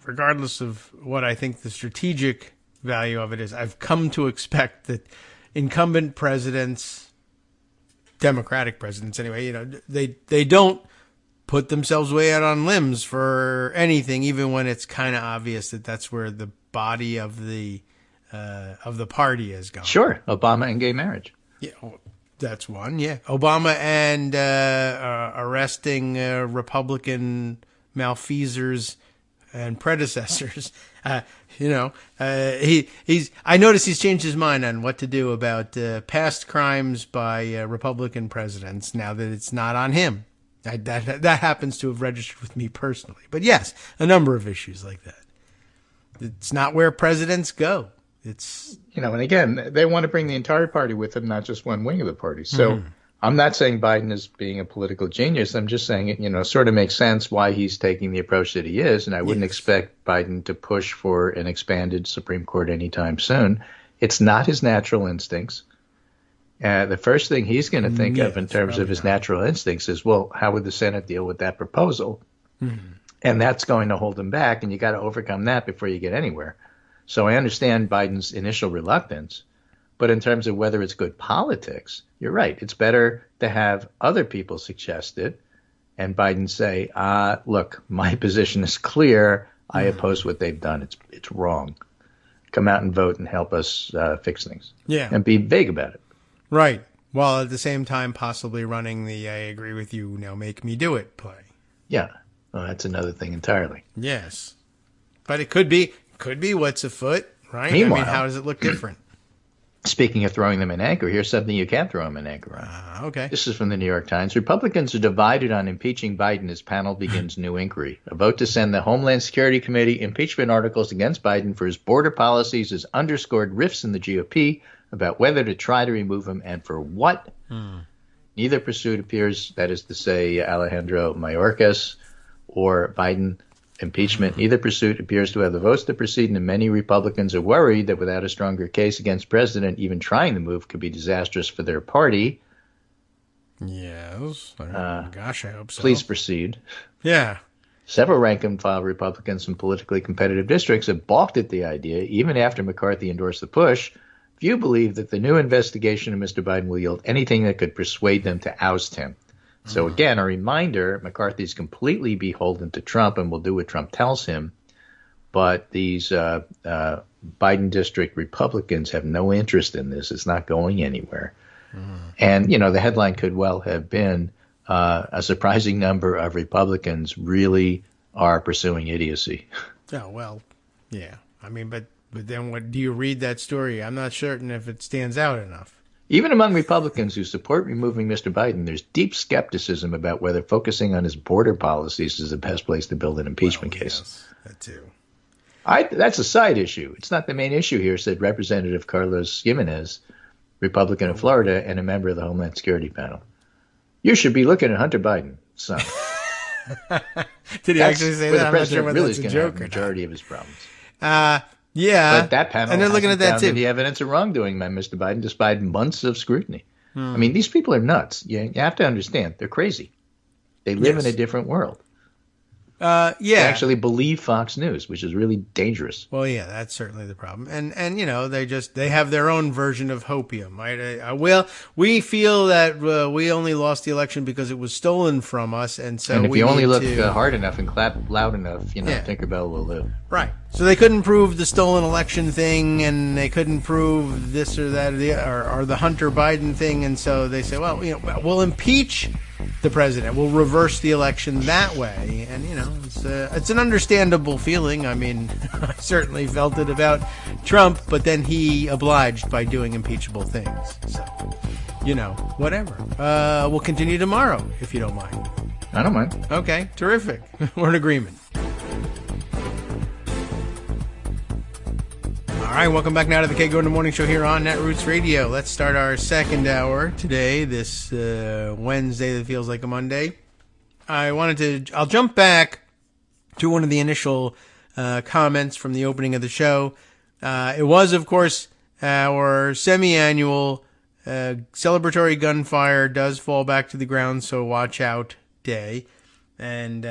regardless of what I think the strategic value of it is, I've come to expect that incumbent presidents, Democratic presidents anyway, they don't put themselves way out on limbs for anything, even when it's kind of obvious that that's where the body of the party has gone. Sure, Obama and gay marriage. Yeah. That's one, yeah. Obama and arresting Republican malfeasors and predecessors. He's. I notice he's changed his mind on what to do about past crimes by Republican presidents now that it's not on him. That happens to have registered with me personally. But yes, a number of issues like that. It's not where presidents go. It's and again, they want to bring the entire party with them, not just one wing of the party. So I'm not saying Biden is being a political genius. I'm just saying it, sort of makes sense why he's taking the approach that he is. And I wouldn't expect Biden to push for an expanded Supreme Court anytime soon. It's not his natural instincts. The first thing he's going to think of in terms of his natural instincts is, well, how would the Senate deal with that proposal? And that's going to hold him back. And you got to overcome that before you get anywhere. So I understand Biden's initial reluctance, but in terms of whether it's good politics, you're right. It's better to have other people suggest it and Biden say, look, my position is clear. I oppose what they've done. It's wrong. come out and vote and help us fix things. Yeah. And be vague about it. Right. While at the same time possibly running the I agree with you, now make me do it play. Yeah. Well, that's another thing entirely. Yes. But it could be what's afoot, right? Meanwhile, I mean, how does it look different? Speaking of throwing them in anchor, here's something you can't throw them in anchor on. Okay. This is from the New York Times. Republicans are divided on impeaching Biden as panel begins new inquiry. A vote to send the Homeland Security Committee impeachment articles against Biden for his border policies has underscored rifts in the GOP about whether to try to remove him and for what. Neither pursuit appears, that is to say, Alejandro Mayorkas or Biden impeachment. Neither pursuit appears to have the votes to proceed, and many Republicans are worried that without a stronger case against president, even trying the move could be disastrous for their party. Yes. Gosh, I hope so. Please proceed. Yeah. Several rank-and-file Republicans from politically competitive districts have balked at the idea, even after McCarthy endorsed the push. Few believe that the new investigation of Mr. Biden will yield anything that could persuade them to oust him. So again, a reminder, McCarthy's completely beholden to Trump and will do what Trump tells him. But these Biden district Republicans have no interest in this. It's not going anywhere. And, the headline could well have been a surprising number of Republicans really are pursuing idiocy. Oh, well, yeah. I mean, but then what do you read that story? I'm not certain if it stands out enough. Even among Republicans who support removing Mr. Biden, there's deep skepticism about whether focusing on his border policies is the best place to build an impeachment case. Yes, that too. That's a side issue. It's not the main issue here, said Representative Carlos Jimenez, Republican of Florida and a member of the Homeland Security panel. You should be looking at Hunter Biden, son. Did he actually say that? The I'm not sure president whether really it's is a going to have joke the or majority of his problems. Yeah. But that panel and they're looking at that found too. any evidence of wrongdoing by Mr. Biden despite months of scrutiny. I mean, these people are nuts. You have to understand. They're crazy. They live in a different world. Yeah. They actually believe Fox News, which is really dangerous. Well, yeah, that's certainly the problem. And they have their own version of hopium, right? Well, we feel that we only lost the election because it was stolen from us, and so and if we you only need look to... hard enough and clap loud enough, Tinkerbell will live. Right. So they couldn't prove the stolen election thing, and they couldn't prove this or that or the Hunter Biden thing, and so they say, well, we'll impeach the president. We'll reverse the election that way, and it's an understandable feeling. I mean, I certainly felt it about Trump, but then he obliged by doing impeachable things. So, whatever. We'll continue tomorrow if you don't mind. I don't mind. Okay, terrific. We're in agreement. All right, welcome back now to the Kagro in the Morning Show here on Netroots Radio. Let's start our second hour today, this Wednesday that feels like a Monday. I'll jump back to one of the initial comments from the opening of the show. It was, of course, our semi-annual celebratory gunfire does fall back to the ground, so watch out day. And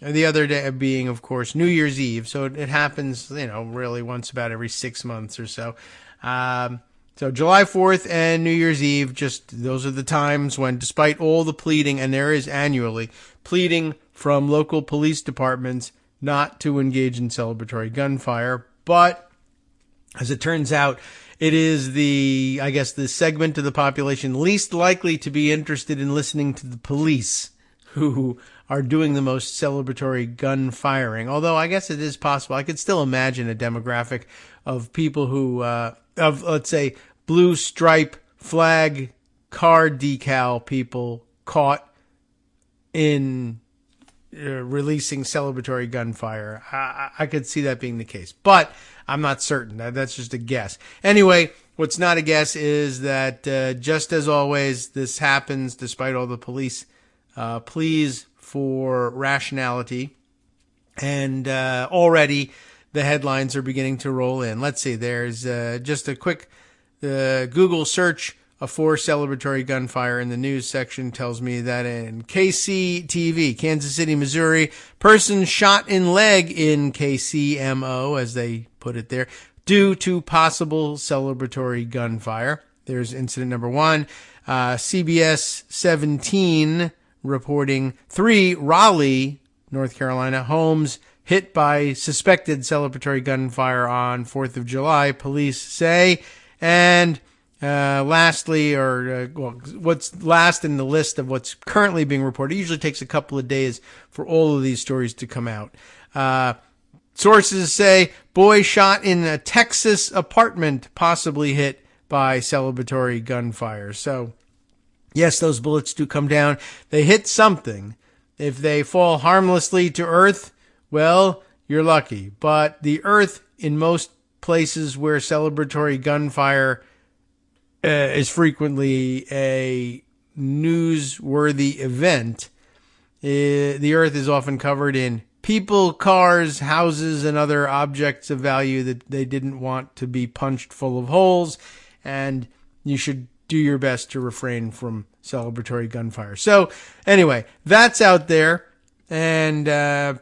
the other day being, of course, New Year's Eve. So it happens, really once about every 6 months or so. So July 4th and New Year's Eve, just those are the times when, despite all the pleading, and there is annually pleading from local police departments not to engage in celebratory gunfire. But as it turns out, it is the segment of the population least likely to be interested in listening to the police who are doing the most celebratory gun firing. Although I guess it is possible. I could still imagine a demographic of people who, let's say, blue stripe flag car decal people caught in releasing celebratory gunfire. I could see that being the case, but I'm not certain. That's just a guess. Anyway, what's not a guess is that just as always, this happens despite all the police pleas for rationality, and already the headlines are beginning to roll in. Let's see, there's just a quick Google search for celebratory gunfire in the news section tells me that in KCTV, Kansas City, Missouri, person shot in leg in KCMO, as they put it there, due to possible celebratory gunfire. There's incident number one. CBS 17 reporting 3 Raleigh, North Carolina homes hit by suspected celebratory gunfire on 4th of July, police say. And lastly, what's last in the list of what's currently being reported, it usually takes a couple of days for all of these stories to come out. Sources say boy shot in a Texas apartment, possibly hit by celebratory gunfire. So, yes, those bullets do come down. They hit something. If they fall harmlessly to earth, well, you're lucky. But the earth in most places where celebratory gunfire is frequently a newsworthy event, the earth is often covered in people, cars, houses, and other objects of value that they didn't want to be punched full of holes, and you should do your best to refrain from celebratory gunfire. So, anyway, that's out there, and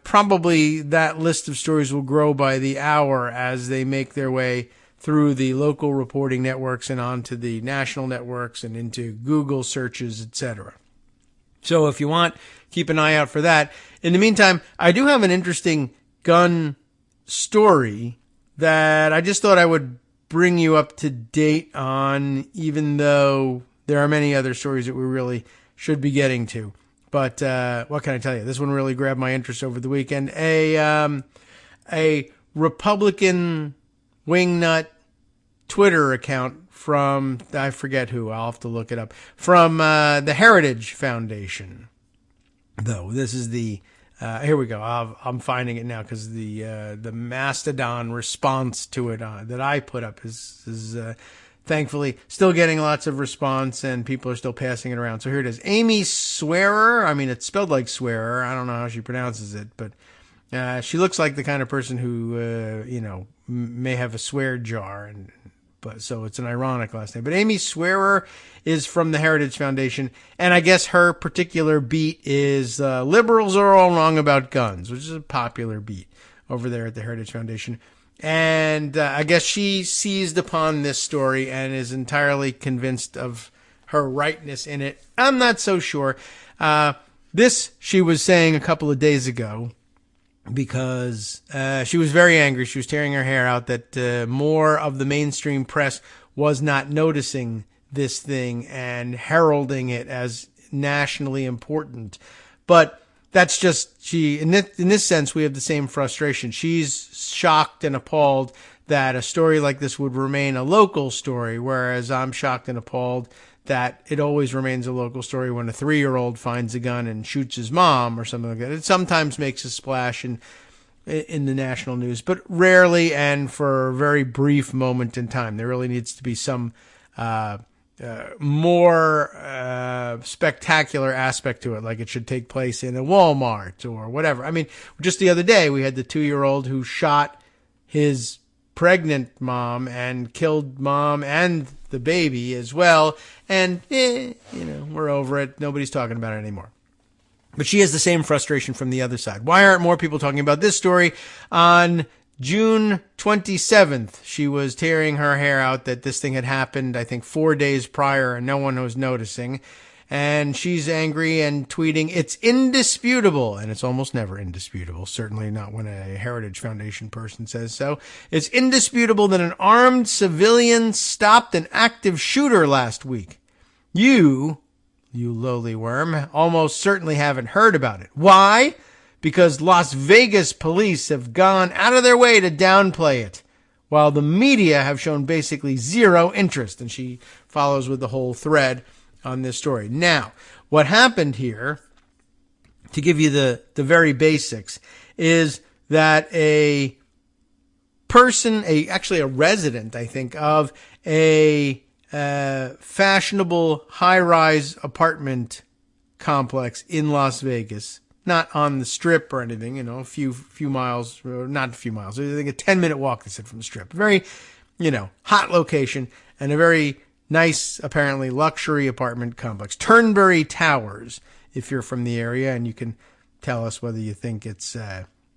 probably that list of stories will grow by the hour as they make their way through the local reporting networks and onto the national networks and into Google searches, etc. So if you want, keep an eye out for that. In the meantime, I do have an interesting gun story that I just thought I would bring you up to date on, even though there are many other stories that we really should be getting to. But what can I tell you? This one really grabbed my interest over the weekend. A Republican wingnut Twitter account from, I forget who, I'll have to look it up, from the Heritage Foundation. Though, this is the, here we go, I'm finding it now because the Mastodon response to it that I put up is thankfully still getting lots of response and people are still passing it around. So here it is. Amy Swearer, I mean, it's spelled like Swearer, I don't know how she pronounces it, but she looks like the kind of person who, may have a swear jar, but so it's an ironic last name. But Amy Swearer is from the Heritage Foundation, and I guess her particular beat is liberals are all wrong about guns, which is a popular beat over there at the Heritage Foundation. And I guess she seized upon this story and is entirely convinced of her rightness in it. I'm not so sure. This she was saying a couple of days ago, because she was very angry. She was tearing her hair out that more of the mainstream press was not noticing this thing and heralding it as nationally important. But that's just, in this sense, we have the same frustration. She's shocked and appalled that a story like this would remain a local story, whereas I'm shocked and appalled that it always remains a local story when a 3-year-old finds a gun and shoots his mom or something like that. It sometimes makes a splash in the national news, but rarely and for a very brief moment in time. There really needs to be some more spectacular aspect to it, like it should take place in a Walmart or whatever. I mean, just the other day, we had the 2-year-old who shot his pregnant mom and killed mom and the baby as well. And, we're over it. Nobody's talking about it anymore. But she has the same frustration from the other side. Why aren't more people talking about this story? On June 27th, she was tearing her hair out that this thing had happened, I think, 4 days prior, and no one was noticing. And she's angry and tweeting, "It's indisputable," and it's almost never indisputable, certainly not when a Heritage Foundation person says so. "It's indisputable that an armed civilian stopped an active shooter last week. You lowly worm, almost certainly haven't heard about it. Why? Because Las Vegas police have gone out of their way to downplay it, while the media have shown basically zero interest." And she follows with the whole thread on this story. Now, what happened here, to give you the very basics, is that a person, actually a resident, I think, of a fashionable high-rise apartment complex in Las Vegas, not on the Strip or anything, a few miles, or not a few miles, I think a 10-minute walk, they said, from the Strip. Very, hot location and a very nice, apparently, luxury apartment complex. Turnberry Towers, if you're from the area, and you can tell us whether you think it's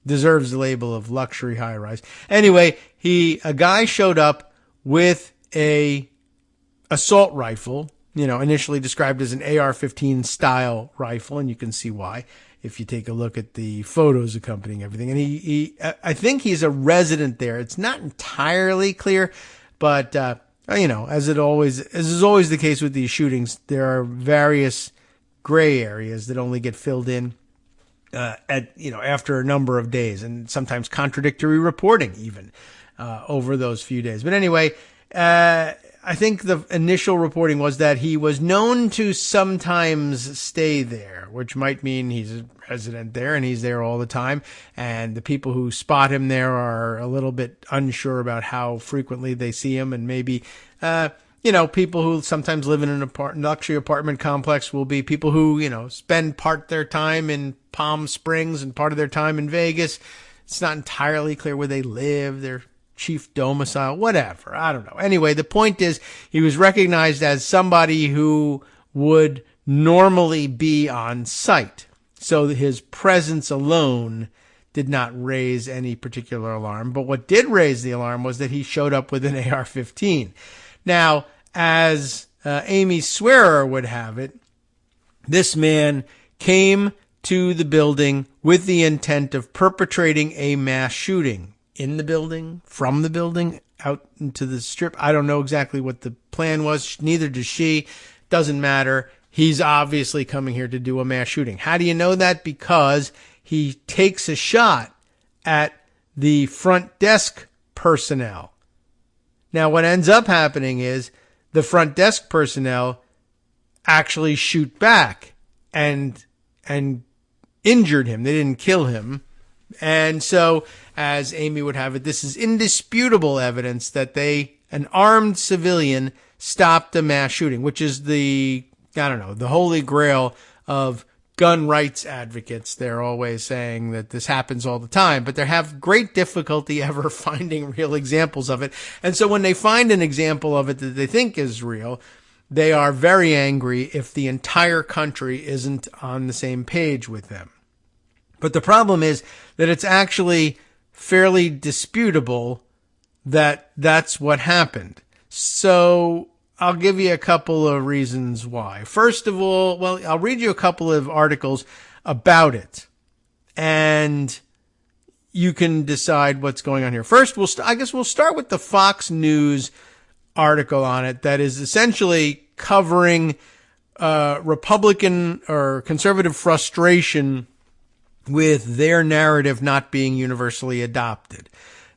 deserves the label of luxury high-rise. Anyway, a guy showed up with a assault rifle, initially described as an AR-15 style rifle, and you can see why. if you take a look at the photos accompanying everything. And I think he's a resident there. It's not entirely clear, but, as is always the case with these shootings, there are various gray areas that only get filled in after a number of days, and sometimes contradictory reporting even over those few days. But anyway, I think the initial reporting was that he was known to sometimes stay there, which might mean he's a resident there and he's there all the time. And the people who spot him there are a little bit unsure about how frequently they see him. And maybe, people who sometimes live in an luxury apartment complex will be people who, spend part of their time in Palm Springs and part of their time in Vegas. It's not entirely clear where they live, their chief domicile, whatever. I don't know. Anyway, the point is he was recognized as somebody who would normally be on site. So his presence alone did not raise any particular alarm. But what did raise the alarm was that he showed up with an AR-15. Now, as Amy Swearer would have it, this man came to the building with the intent of perpetrating a mass shooting in the building, from the building, out into the strip. I don't know exactly what the plan was. Neither does she. Doesn't matter. He's obviously coming here to do a mass shooting. How do you know that? Because he takes a shot at the front desk personnel. Now, what ends up happening is the front desk personnel actually shoot back and injured him. They didn't kill him. And so, as Amy would have it, this is indisputable evidence that an armed civilian stopped a mass shooting, which is the holy grail of gun rights advocates. They're always saying that this happens all the time, but they have great difficulty ever finding real examples of it. And so when they find an example of it that they think is real, they are very angry if the entire country isn't on the same page with them. But the problem is that it's actually fairly disputable that that's what happened. So I'll give you a couple of reasons why. First of all, I'll read you a couple of articles about it, and you can decide what's going on here. First, we'll start with the Fox News article on it that is essentially covering Republican or conservative frustration with their narrative not being universally adopted.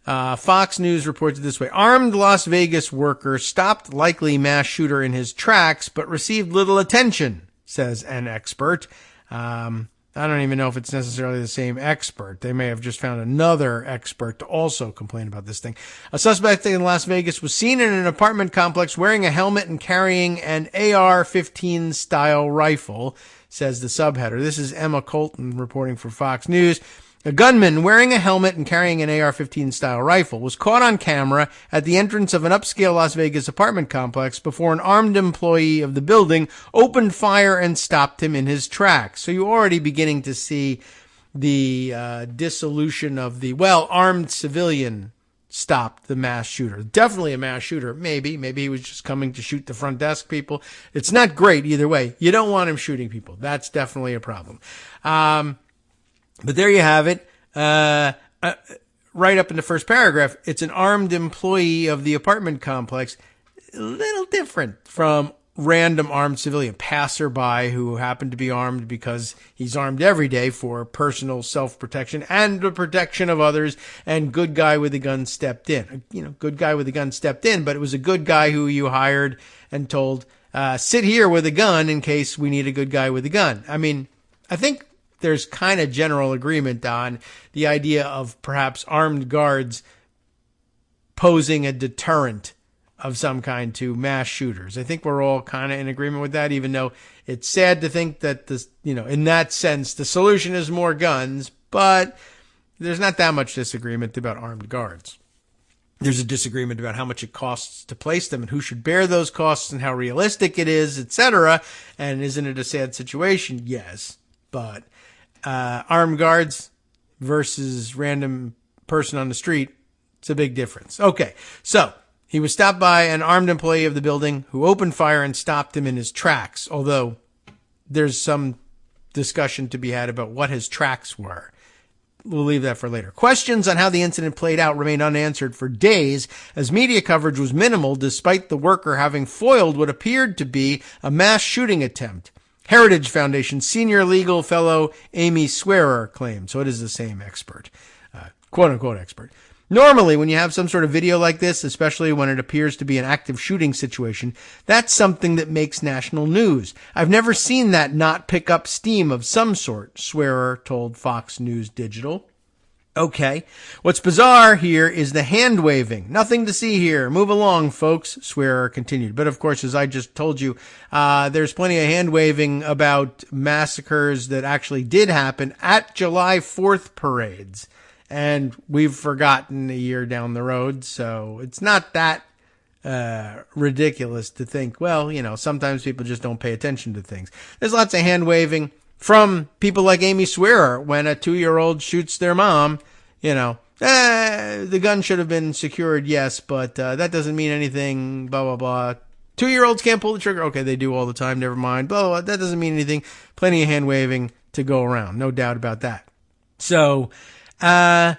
Fox News reports it this way. Armed Las Vegas worker stopped likely mass shooter in his tracks, but received little attention, says an expert. I don't even know if it's necessarily the same expert. They may have just found another expert to also complain about this thing. A suspect in Las Vegas was seen in an apartment complex wearing a helmet and carrying an AR-15 style rifle, says the subheader. This is Emma Colton reporting for Fox News. A gunman wearing a helmet and carrying an AR-15 style rifle was caught on camera at the entrance of an upscale Las Vegas apartment complex before an armed employee of the building opened fire and stopped him in his tracks. So you're already beginning to see the dissolution of the, armed civilian stopped the mass shooter. Definitely a mass shooter. Maybe he was just coming to shoot the front desk people. It's not great either way. You don't want him shooting people. That's definitely a problem. But there you have it. Right up in the first paragraph, it's an armed employee of the apartment complex. A little different from random armed civilian passerby who happened to be armed because he's armed every day for personal self-protection and the protection of others, and good guy with a gun stepped in. Good guy with a gun stepped in, but it was a good guy who you hired and told, sit here with a gun in case we need a good guy with a gun. I mean, I think there's kind of general agreement on the idea of perhaps armed guards posing a deterrent of some kind to mass shooters. I think we're all kind of in agreement with that, even though it's sad to think that in that sense, the solution is more guns, but there's not that much disagreement about armed guards. There's a disagreement about how much it costs to place them and who should bear those costs and how realistic it is, etc. And isn't it a sad situation? Yes, but armed guards versus random person on the street, it's a big difference. Okay, so he was stopped by an armed employee of the building who opened fire and stopped him in his tracks, although there's some discussion to be had about what his tracks were. We'll leave that for later. Questions on how the incident played out remained unanswered for days, as media coverage was minimal despite the worker having foiled what appeared to be a mass shooting attempt. Heritage Foundation senior legal fellow Amy Swearer claimed. So it is the same expert, quote-unquote expert. Normally, when you have some sort of video like this, especially when it appears to be an active shooting situation, that's something that makes national news. I've never seen that not pick up steam of some sort, Swearer told Fox News Digital. Okay. What's bizarre here is the hand waving. Nothing to see here. Move along, folks, Swearer continued. But of course, as I just told you, there's plenty of hand waving about massacres that actually did happen at July 4th parades. And we've forgotten a year down the road, so it's not that ridiculous to think, well, you know, sometimes people just don't pay attention to things. There's lots of hand waving from people like Amy Swearer when a 2-year-old shoots their mom. You know, the gun should have been secured, yes, but that doesn't mean anything, blah, blah, blah. 2-year-olds can't pull the trigger. Okay, they do all the time, never mind. Blah, blah, blah. That doesn't mean anything. Plenty of hand waving to go around, no doubt about that. So, now,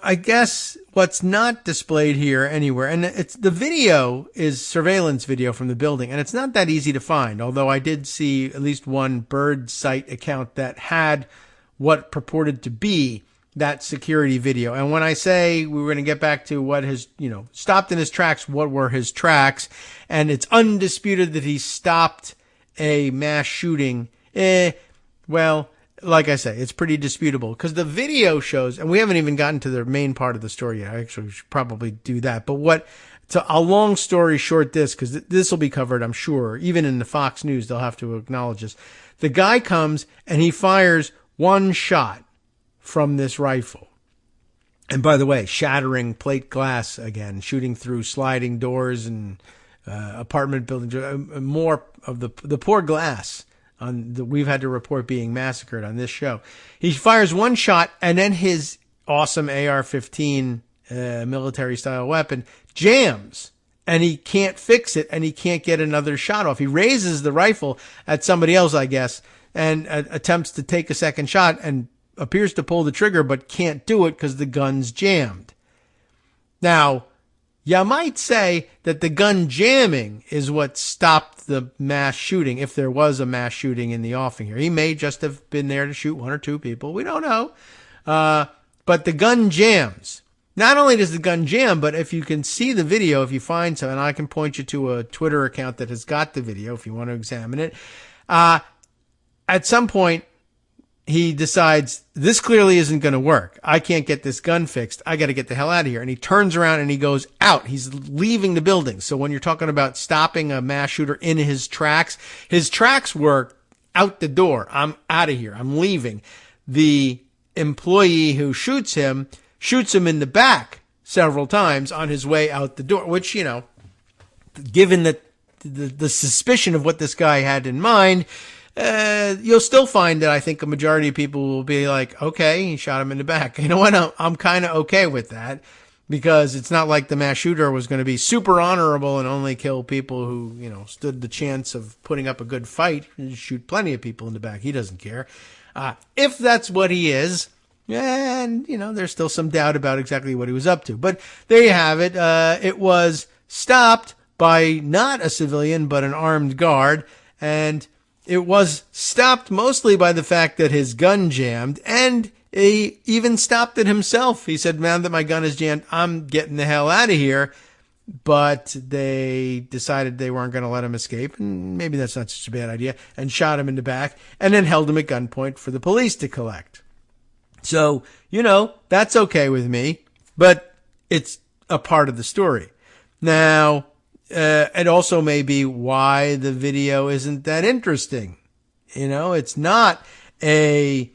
I guess what's not displayed here anywhere, and it's the video is surveillance video from the building, and it's not that easy to find, although I did see at least one bird site account that had what purported to be that security video. And when I say we were going to get back to what his, stopped in his tracks, what were his tracks, and it's undisputed that he stopped a mass shooting, well, like I say, it's pretty disputable because the video shows, and we haven't even gotten to the main part of the story yet. I actually should probably do that. But a long story short, because this will be covered, I'm sure, even in the Fox News, they'll have to acknowledge this. The guy comes and he fires one shot from this rifle. And by the way, shattering plate glass again, shooting through sliding doors and apartment buildings, more of the poor glass that we've had to report being massacred on this show. He fires one shot, and then his awesome AR-15 military-style weapon jams, and he can't fix it, and he can't get another shot off. He raises the rifle at somebody else, I guess, and attempts to take a second shot and appears to pull the trigger, but can't do it because the gun's jammed. Now, you might say that the gun jamming is what stopped the mass shooting, if there was a mass shooting in the offing here. He may just have been there to shoot one or two people. We don't know. But the gun jams. Not only does the gun jam, but if you can see the video, if you find some, and I can point you to a Twitter account that has got the video if you want to examine it. At some point, he decides, this clearly isn't going to work. I can't get this gun fixed. I got to get the hell out of here. And he turns around and he goes out. He's leaving the building. So when you're talking about stopping a mass shooter in his tracks were out the door. I'm out of here. I'm leaving. The employee who shoots him in the back several times on his way out the door, which, given that the suspicion of what this guy had in mind, you'll still find that I think a majority of people will be like, okay, he shot him in the back. You know what? I'm kind of okay with that because it's not like the mass shooter was going to be super honorable and only kill people who, stood the chance of putting up a good fight and shoot plenty of people in the back. He doesn't care. If that's what he is, and, there's still some doubt about exactly what he was up to. But there you have it. It was stopped by not a civilian, but an armed guard. And it was stopped mostly by the fact that his gun jammed, and he even stopped it himself. He said, "Man, that my gun is jammed, I'm getting the hell out of here." But they decided they weren't going to let him escape, and maybe that's not such a bad idea, and shot him in the back, and then held him at gunpoint for the police to collect. So, that's okay with me, but it's a part of the story. Now, it also may be why the video isn't that interesting. It's not an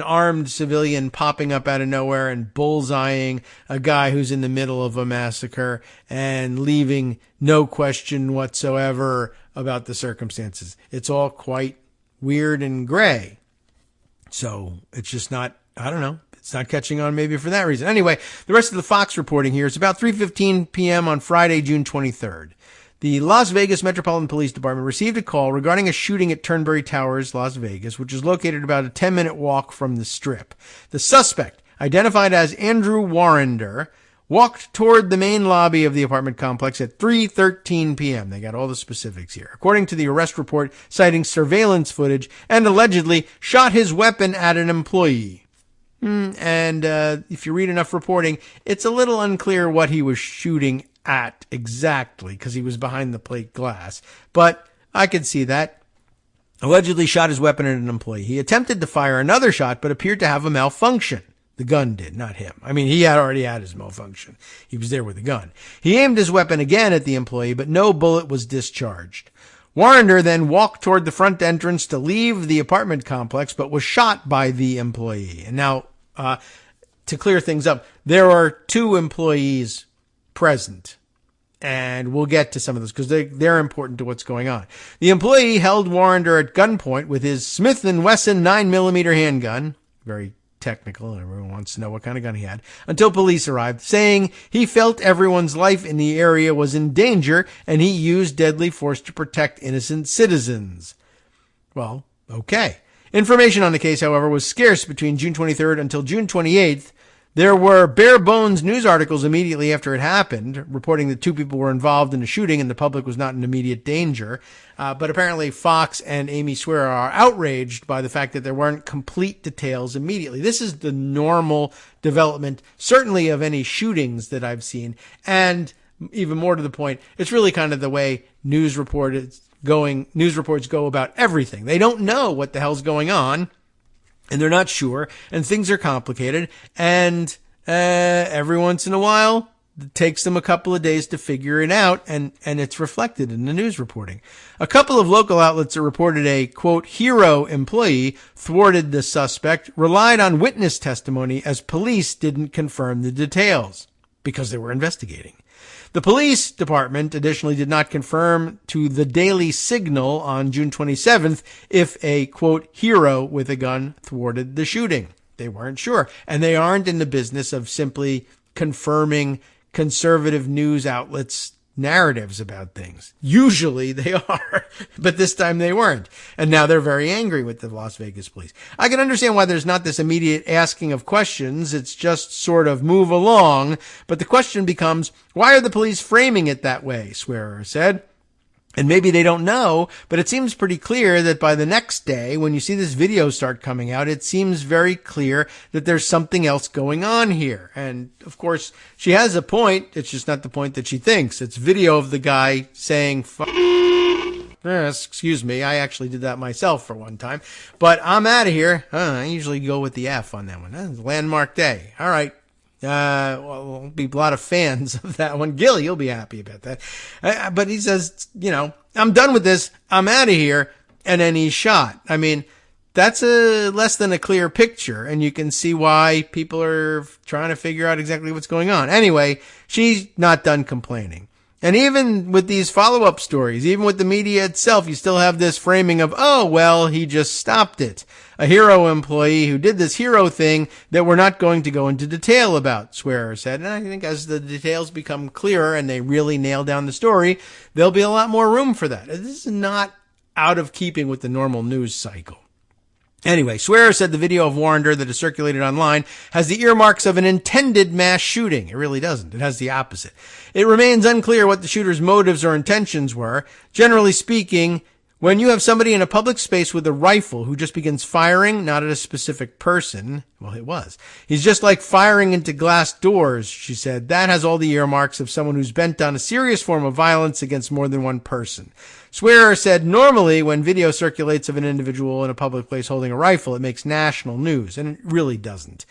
armed civilian popping up out of nowhere and bullseyeing a guy who's in the middle of a massacre and leaving no question whatsoever about the circumstances. It's all quite weird and gray. So it's just not, I don't know. It's not catching on maybe for that reason. Anyway, the rest of the Fox reporting here is about 3:15 p.m. on Friday, June 23rd. The Las Vegas Metropolitan Police Department received a call regarding a shooting at Turnberry Towers, Las Vegas, which is located about a 10-minute walk from the Strip. The suspect, identified as Andrew Warrender, walked toward the main lobby of the apartment complex at 3:13 p.m. They got all the specifics here. According to the arrest report citing surveillance footage, and allegedly shot his weapon at an employee. And if you read enough reporting, it's a little unclear what he was shooting at exactly, because he was behind the plate glass. But I could see that. Allegedly shot his weapon at an employee. He attempted to fire another shot, but appeared to have a malfunction. The gun did, not him. I mean, he had already had his malfunction. He was there with a gun. He aimed his weapon again at the employee, but no bullet was discharged. Warrender then walked toward the front entrance to leave the apartment complex, but was shot by the employee. And now, to clear things up, there are 2 employees present. And we'll get to some of those because they're important to what's going on. The employee held Warrender at gunpoint with his Smith & Wesson 9mm handgun. Very technical, and everyone wants to know what kind of gun he had, until police arrived, saying he felt everyone's life in the area was in danger and he used deadly force to protect innocent citizens. Well, okay. Information on the case, however, was scarce between June 23rd until June 28th. There were bare-bones news articles immediately after it happened, reporting that 2 people were involved in the shooting and the public was not in immediate danger. But apparently Fox and Amy Swearer are outraged by the fact that there weren't complete details immediately. This is the normal development, certainly of any shootings that I've seen. And even more to the point, it's really kind of the way news reports go about everything. They don't know what the hell's going on. And they're not sure, and things are complicated, and every once in a while, it takes them a couple of days to figure it out, and it's reflected in the news reporting. A couple of local outlets that reported a, quote, hero employee thwarted the suspect relied on witness testimony as police didn't confirm the details, because they were investigating. The police department additionally did not confirm to the Daily Signal on June 27th if a, quote, hero with a gun thwarted the shooting. They weren't sure. And they aren't in the business of simply confirming conservative news outlets' narratives about things. Usually they are, but this time they weren't. And now they're very angry with the Las Vegas police. I can understand why there's not this immediate asking of questions. It's just sort of move along. But the question becomes, why are the police framing it that way? Swearer said. And maybe they don't know, but it seems pretty clear that by the next day, when you see this video start coming out, it seems very clear that there's something else going on here. And, of course, she has a point. It's just not the point that she thinks. It's video of the guy saying, yes, excuse me, I actually did that myself for one time. But I'm out of here. I usually go with the F on that one. That's landmark day. All right. Well, there'll be a lot of fans of that one. Gilly, you'll be happy about that. But he says, I'm done with this. I'm out of here. And then he's shot. I mean, that's a less than a clear picture. And you can see why people are trying to figure out exactly what's going on. Anyway, she's not done complaining. And even with these follow-up stories, even with the media itself, you still have this framing of, oh, well, he just stopped it. A hero employee who did this hero thing that we're not going to go into detail about, Swearer said. And I think as the details become clearer and they really nail down the story, there'll be a lot more room for that. This is not out of keeping with the normal news cycle. Anyway, Swearer said the video of Warrender that is circulated online has the earmarks of an intended mass shooting. It really doesn't. It has the opposite. It remains unclear what the shooter's motives or intentions were. Generally speaking, when you have somebody in a public space with a rifle who just begins firing, not at a specific person, well, it was. He's just like firing into glass doors, she said. That has all the earmarks of someone who's bent on a serious form of violence against more than one person. Swearer said normally when video circulates of an individual in a public place holding a rifle, it makes national news, and it really doesn't.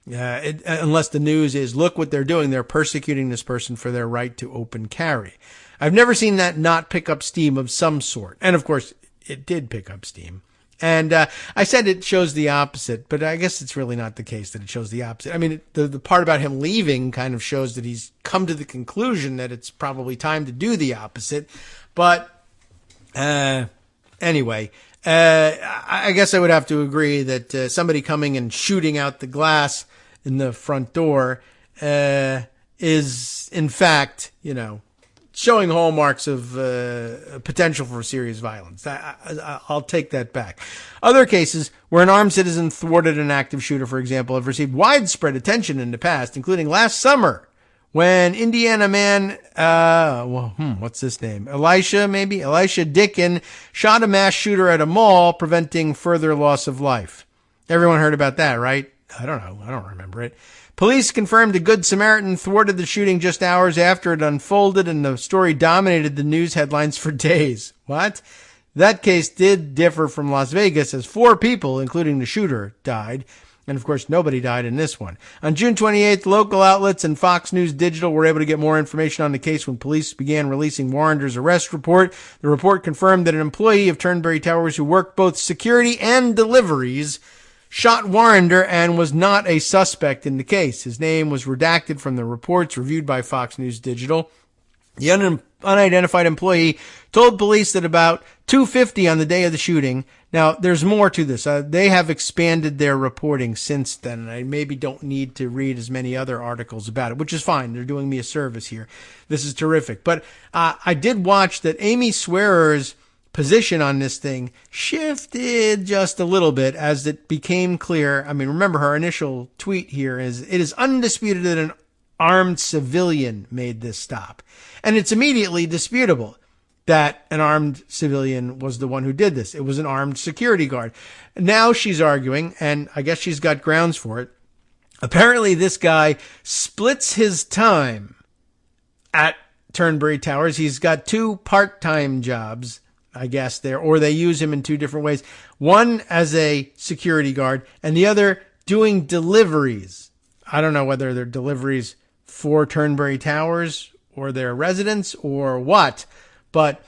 Unless the news is, look what they're doing. They're persecuting this person for their right to open carry. I've never seen that not pick up steam of some sort. And of course, it did pick up steam. And I said it shows the opposite, but I guess it's really not the case that it shows the opposite. I mean, the part about him leaving kind of shows that he's come to the conclusion that it's probably time to do the opposite. But anyway, I guess I would have to agree that somebody coming and shooting out the glass in the front door is, in fact, showing hallmarks of potential for serious violence. I'll take that back. Other cases where an armed citizen thwarted an active shooter, for example, have received widespread attention in the past, including last summer when Indiana man, what's his name? Elisha Dickin shot a mass shooter at a mall, preventing further loss of life. Everyone heard about that, right? I don't know. I don't remember it. Police confirmed a Good Samaritan thwarted the shooting just hours after it unfolded, and the story dominated the news headlines for days. What? That case did differ from Las Vegas, as 4 people, including the shooter, died. And, of course, nobody died in this one. On June 28th, local outlets and Fox News Digital were able to get more information on the case when police began releasing Warrender's arrest report. The report confirmed that an employee of Turnberry Towers who worked both security and deliveries shot Warrender and was not a suspect in the case. His name was redacted from the reports reviewed by Fox News Digital. The unidentified employee told police that about 2:50 on the day of the shooting. Now, there's more to this. They have expanded their reporting since then, and I maybe don't need to read as many other articles about it, which is fine. They're doing me a service here. This is terrific. But I did watch that Amy Swearer's position on this thing shifted just a little bit as it became clear. I mean, remember her initial tweet here is, "It is undisputed that an armed civilian made this stop." And it's immediately disputable that an armed civilian was the one who did this. It was an armed security guard. Now she's arguing, and I guess she's got grounds for it. Apparently this guy splits his time at Turnberry Towers. He's got 2 part-time jobs, I guess, there, or they use him in 2 different ways. One as a security guard and the other doing deliveries. I don't know whether they're deliveries for Turnberry Towers or their residents or what, but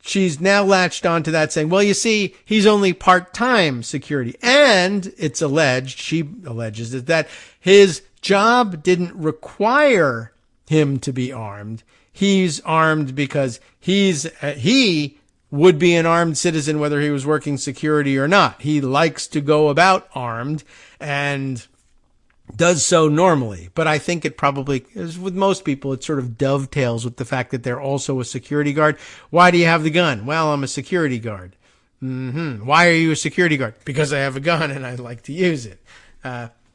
she's now latched onto that saying, well, you see, he's only part-time security. And it's alleged, she alleges it, that his job didn't require him to be armed. He's armed because he would be an armed citizen whether he was working security or not. He likes to go about armed and does so normally. But I think it probably, as with most people, it sort of dovetails with the fact that they're also a security guard. Why do you have the gun? Well, I'm a security guard. Why are you a security guard? Because I have a gun and I like to use it.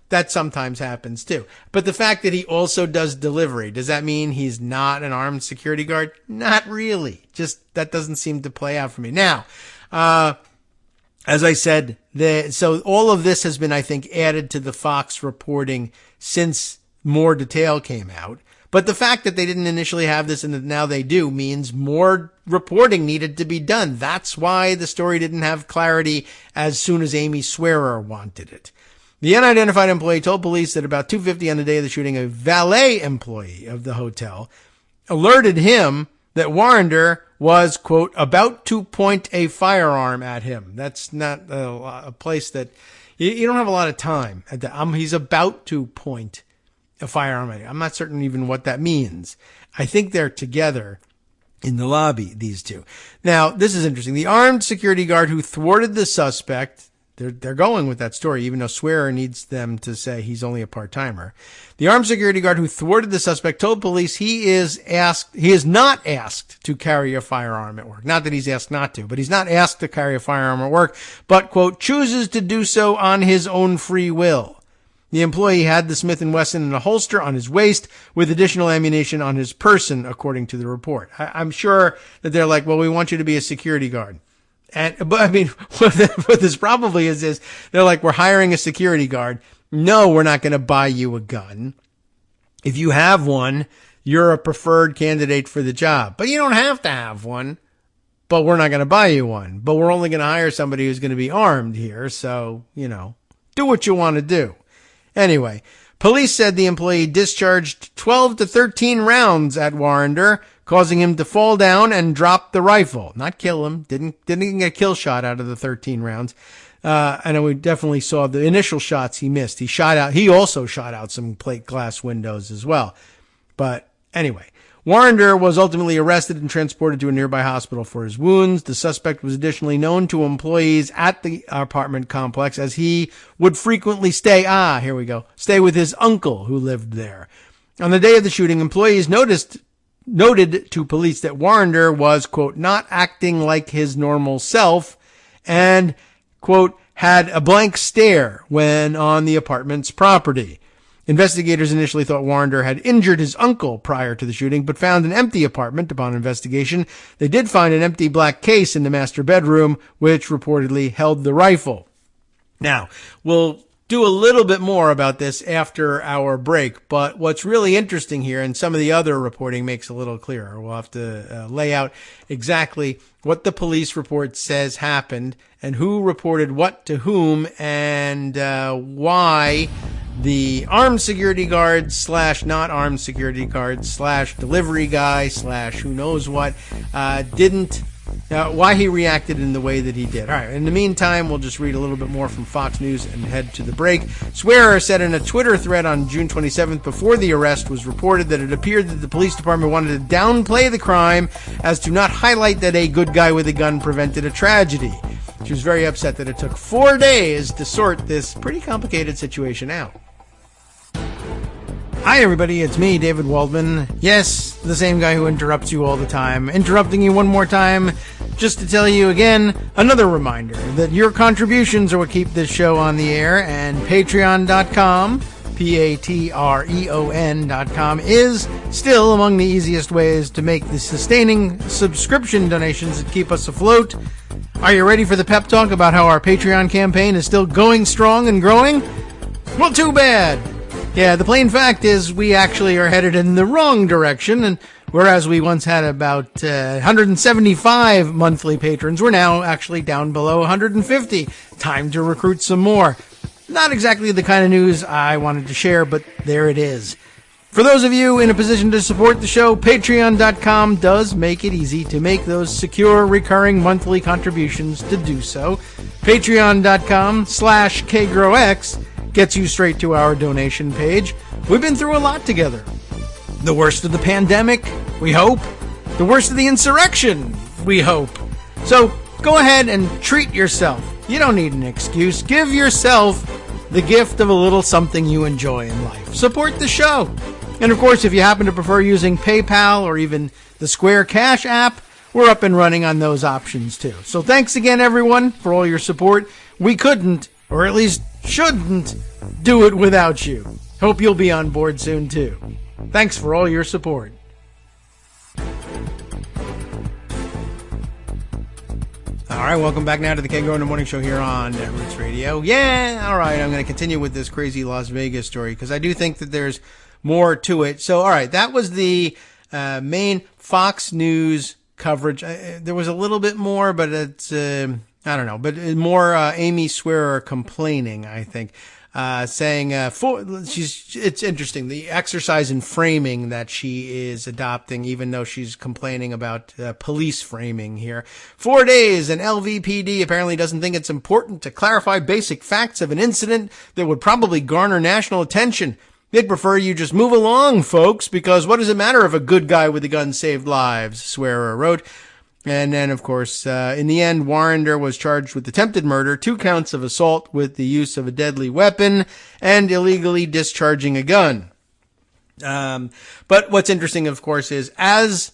That sometimes happens too. But the fact that he also does delivery, does that mean he's not an armed security guard? Not really. Just that doesn't seem to play out for me. Now, as I said, so all of this has been, I think, added to the Fox reporting since more detail came out. But the fact that they didn't initially have this and that now they do means more reporting needed to be done. That's why the story didn't have clarity as soon as Amy Swearer wanted it. The unidentified employee told police that about 2:50 on the day of the shooting, a valet employee of the hotel alerted him that Warrender was, quote, about to point a firearm at him. That's not a place that you don't have a lot of time. He's about to point a firearm at you. I'm not certain even what that means. I think they're together in the lobby, these two. Now, this is interesting. The armed security guard who thwarted the suspect, they're going with that story, even though Swearer needs them to say he's only a part-timer. The armed security guard who thwarted the suspect told police he is not asked to carry a firearm at work. Not that he's asked not to, but he's not asked to carry a firearm at work, but, quote, chooses to do so on his own free will. The employee had the Smith & Wesson in a holster on his waist with additional ammunition on his person, according to the report. I'm sure that they're like, well, we want you to be a security guard. But I mean, what this probably is they're like, we're hiring a security guard. No, we're not going to buy you a gun. If you have one, you're a preferred candidate for the job, but you don't have to have one, but we're not going to buy you one, but we're only going to hire somebody who's going to be armed here. So, do what you want to do. Anyway, police said the employee discharged 12 to 13 rounds at Warrender, causing him to fall down and drop the rifle. Not kill him. Didn't get a kill shot out of the 13 rounds. And we definitely saw the initial shots he missed. He also shot out some plate glass windows as well. But anyway, Warrender was ultimately arrested and transported to a nearby hospital for his wounds. The suspect was additionally known to employees at the apartment complex as he would frequently stay with his uncle who lived there. On the day of the shooting, employees noticed noted to police that Warrender was, quote, not acting like his normal self and, quote, had a blank stare when on the apartment's property. Investigators initially thought Warrender had injured his uncle prior to the shooting, but found an empty apartment upon investigation. They did find an empty black case in the master bedroom, which reportedly held the rifle. Now, we'll do a little bit more about this after our break, but what's really interesting here, and some of the other reporting makes a little clearer. We'll have to lay out exactly what the police report says happened and who reported what to whom and why the armed security guard / not armed security guard / delivery guy / who knows what didn't why he reacted in the way that he did. All right. In the meantime, we'll just read a little bit more from Fox News and head to the break. Swearer said in a Twitter thread on June 27th, before the arrest was reported, that it appeared that the police department wanted to downplay the crime as to not highlight that a good guy with a gun prevented a tragedy. She was very upset that it took 4 days to sort this pretty complicated situation out. Hi everybody, it's me, David Waldman. Yes, the same guy who interrupts you all the time. Interrupting you one more time, just to tell you again, another reminder that your contributions are what keep this show on the air, and patreon.com, patreon.com, is still among the easiest ways to make the sustaining subscription donations that keep us afloat. Are you ready for the pep talk about how our Patreon campaign is still going strong and growing? Well, too bad. Yeah, the plain fact is we actually are headed in the wrong direction, and whereas we once had about 175 monthly patrons, we're now actually down below 150. Time to recruit some more. Not exactly the kind of news I wanted to share, but there it is. For those of you in a position to support the show, patreon.com does make it easy to make those secure recurring monthly contributions to do so. Patreon.com/KagroX gets you straight to our donation page. We've been through a lot together. The worst of the pandemic, we hope. The worst of the insurrection, we hope. So go ahead and treat yourself. You don't need an excuse. Give yourself the gift of a little something you enjoy in life. Support the show. And of course, if you happen to prefer using PayPal or even the Square Cash app, we're up and running on those options too. So thanks again, everyone, for all your support. We couldn't, or at least shouldn't, do it without you. Hope you'll be on board soon too. Thanks for all your support. All right, welcome back now to the Kagro in the Morning Show here on Roots Radio. Yeah, all right, I'm going to continue with this crazy Las Vegas story because I do think that there's more to it. So, all right, that was the main Fox News coverage. There was a little bit more, but it's, I don't know, but more Amy Swearer complaining, I think. Saying, it's interesting, the exercise in framing that she is adopting, even though she's complaining about police framing here. 4 days, and LVPD apparently doesn't think it's important to clarify basic facts of an incident that would probably garner national attention. They'd prefer you just move along, folks, because what does it matter if a good guy with a gun saved lives, Swearer wrote. And then, of course, in the end, Warrender was charged with attempted murder, 2 counts of assault with the use of a deadly weapon, and illegally discharging a gun. But what's interesting, of course, is as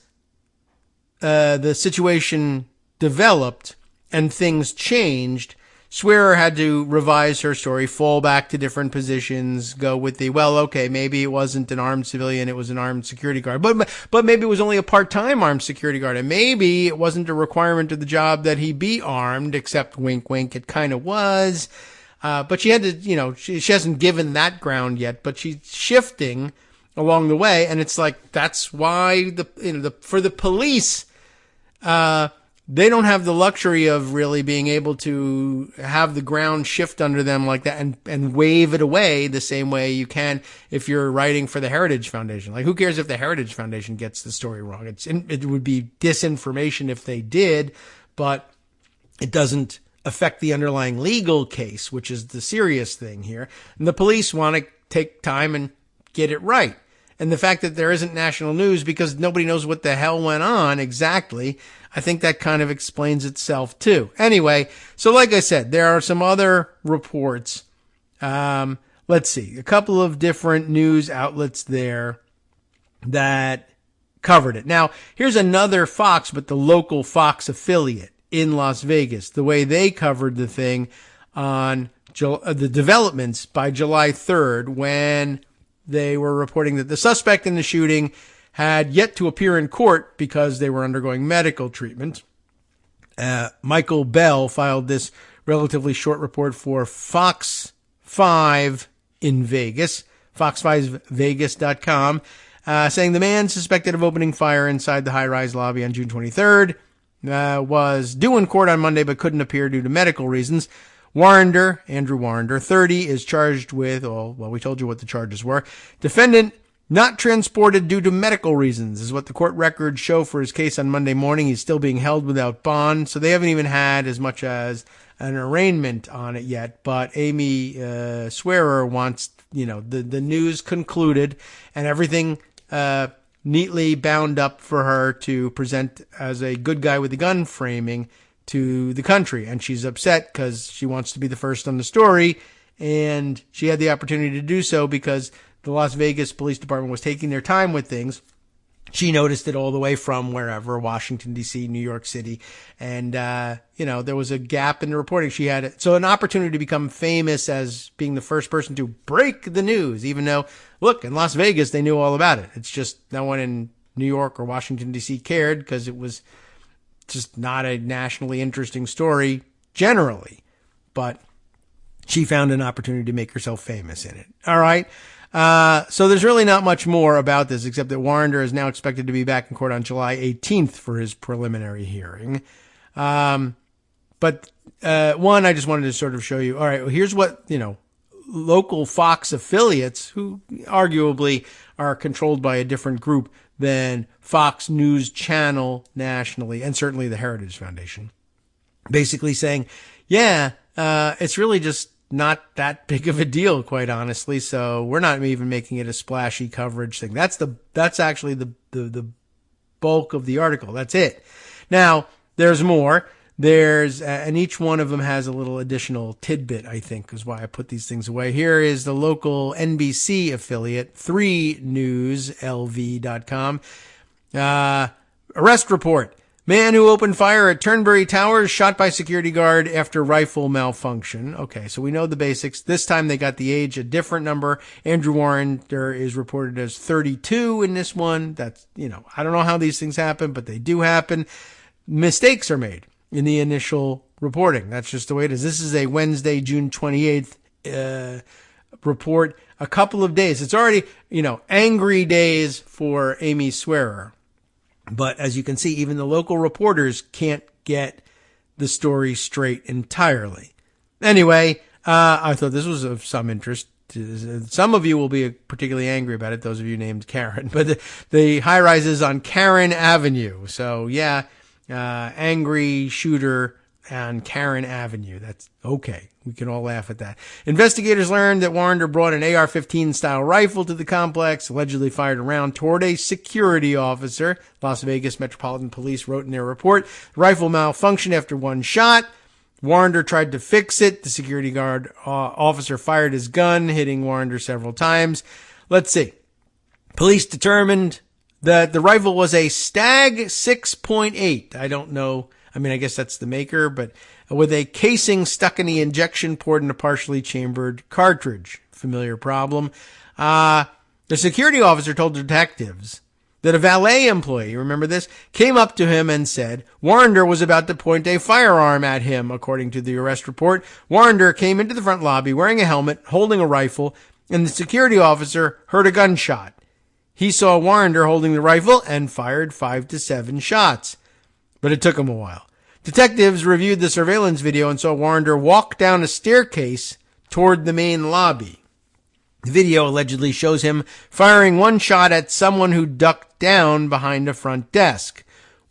the situation developed and things changed, Swearer had to revise her story, fall back to different positions, go with the, well, okay, maybe it wasn't an armed civilian, it was an armed security guard. But maybe it was only a part-time armed security guard, and maybe it wasn't a requirement of the job that he be armed, except wink, wink, it kind of was. But she had to, she hasn't given that ground yet, but she's shifting along the way, and it's like, that's why for the police, they don't have the luxury of really being able to have the ground shift under them like that and wave it away the same way you can if you're writing for the Heritage Foundation. Like, who cares if the Heritage Foundation gets the story wrong? It would be disinformation if they did, but it doesn't affect the underlying legal case, which is the serious thing here. And the police want to take time and get it right. And the fact that there isn't national news because nobody knows what the hell went on exactly, I think that kind of explains itself too. Anyway, so like I said, there are some other reports. Let's see, a couple of different news outlets there that covered it. Now, here's another Fox, but the local Fox affiliate in Las Vegas, the way they covered the thing on the developments by July 3rd, when they were reporting that the suspect in the shooting had yet to appear in court because they were undergoing medical treatment. Michael Bell filed this relatively short report for Fox 5 in Vegas, fox5vegas.com, saying the man suspected of opening fire inside the high-rise lobby on June 23rd was due in court on Monday but couldn't appear due to medical reasons. Andrew Warrender, 30, is charged with, we told you what the charges were. Defendant not transported due to medical reasons is what the court records show for his case on Monday morning. He's still being held without bond, so they haven't even had as much as an arraignment on it yet. But Amy Swearer wants, the news concluded and everything neatly bound up for her to present as a good guy with a gun framing to the country. And she's upset because she wants to be the first on the story, and she had the opportunity to do so because the Las Vegas Police Department was taking their time with things. She noticed it all the way from wherever, Washington, D.C., New York City. And, there was a gap in the reporting. She had it. So an opportunity to become famous as being the first person to break the news, even though, look, in Las Vegas, they knew all about it. It's just no one in New York or Washington, D.C. cared because it was just not a nationally interesting story generally. But she found an opportunity to make herself famous in it. All right. So there's really not much more about this except that Warrender is now expected to be back in court on July 18th for his preliminary hearing. But I just wanted to sort of show you, all right, well, here's what, local Fox affiliates, who arguably are controlled by a different group than Fox News Channel nationally, and certainly the Heritage Foundation, basically saying, it's really just not that big of a deal, quite honestly. So we're not even making it a splashy coverage thing. That's actually the bulk of the article. That's it. Now there's more. And each one of them has a little additional tidbit, I think, is why I put these things away. Here is the local NBC affiliate, 3newslv.com. Arrest report. Man who opened fire at Turnberry Towers shot by security guard after rifle malfunction. Okay, so we know the basics. This time they got the age, a different number. Andrew Warrender is reported as 32 in this one. That's, I don't know how these things happen, but they do happen. Mistakes are made in the initial reporting. That's just the way it is. This is a Wednesday, June 28th report. A couple of days. It's already, angry days for Amy Swearer. But as you can see, even the local reporters can't get the story straight entirely. Anyway, I thought this was of some interest. Some of you will be particularly angry about it, those of you named Karen. But the high-rise is on Karen Avenue. So, angry shooter on Karen Avenue. That's okay. We can all laugh at that. Investigators learned that Warrender brought an AR-15 style rifle to the complex, allegedly fired a round toward a security officer. Las Vegas Metropolitan Police wrote in their report, the rifle malfunctioned after one shot. Warrender tried to fix it. The security guard officer fired his gun, hitting Warrender several times. Let's see. Police determined that the rifle was a Stag 6.8. I don't know. I guess that's the maker, but with a casing stuck in the injection port in a partially chambered cartridge. Familiar problem. The security officer told detectives that a valet employee, remember this, came up to him and said Warrender was about to point a firearm at him, according to the arrest report. Warrender came into the front lobby wearing a helmet, holding a rifle, and the security officer heard a gunshot. He saw Warrender holding the rifle and fired 5 to 7 shots. But it took him a while. Detectives reviewed the surveillance video and saw Warrender walk down a staircase toward the main lobby. The video allegedly shows him firing one shot at someone who ducked down behind a front desk.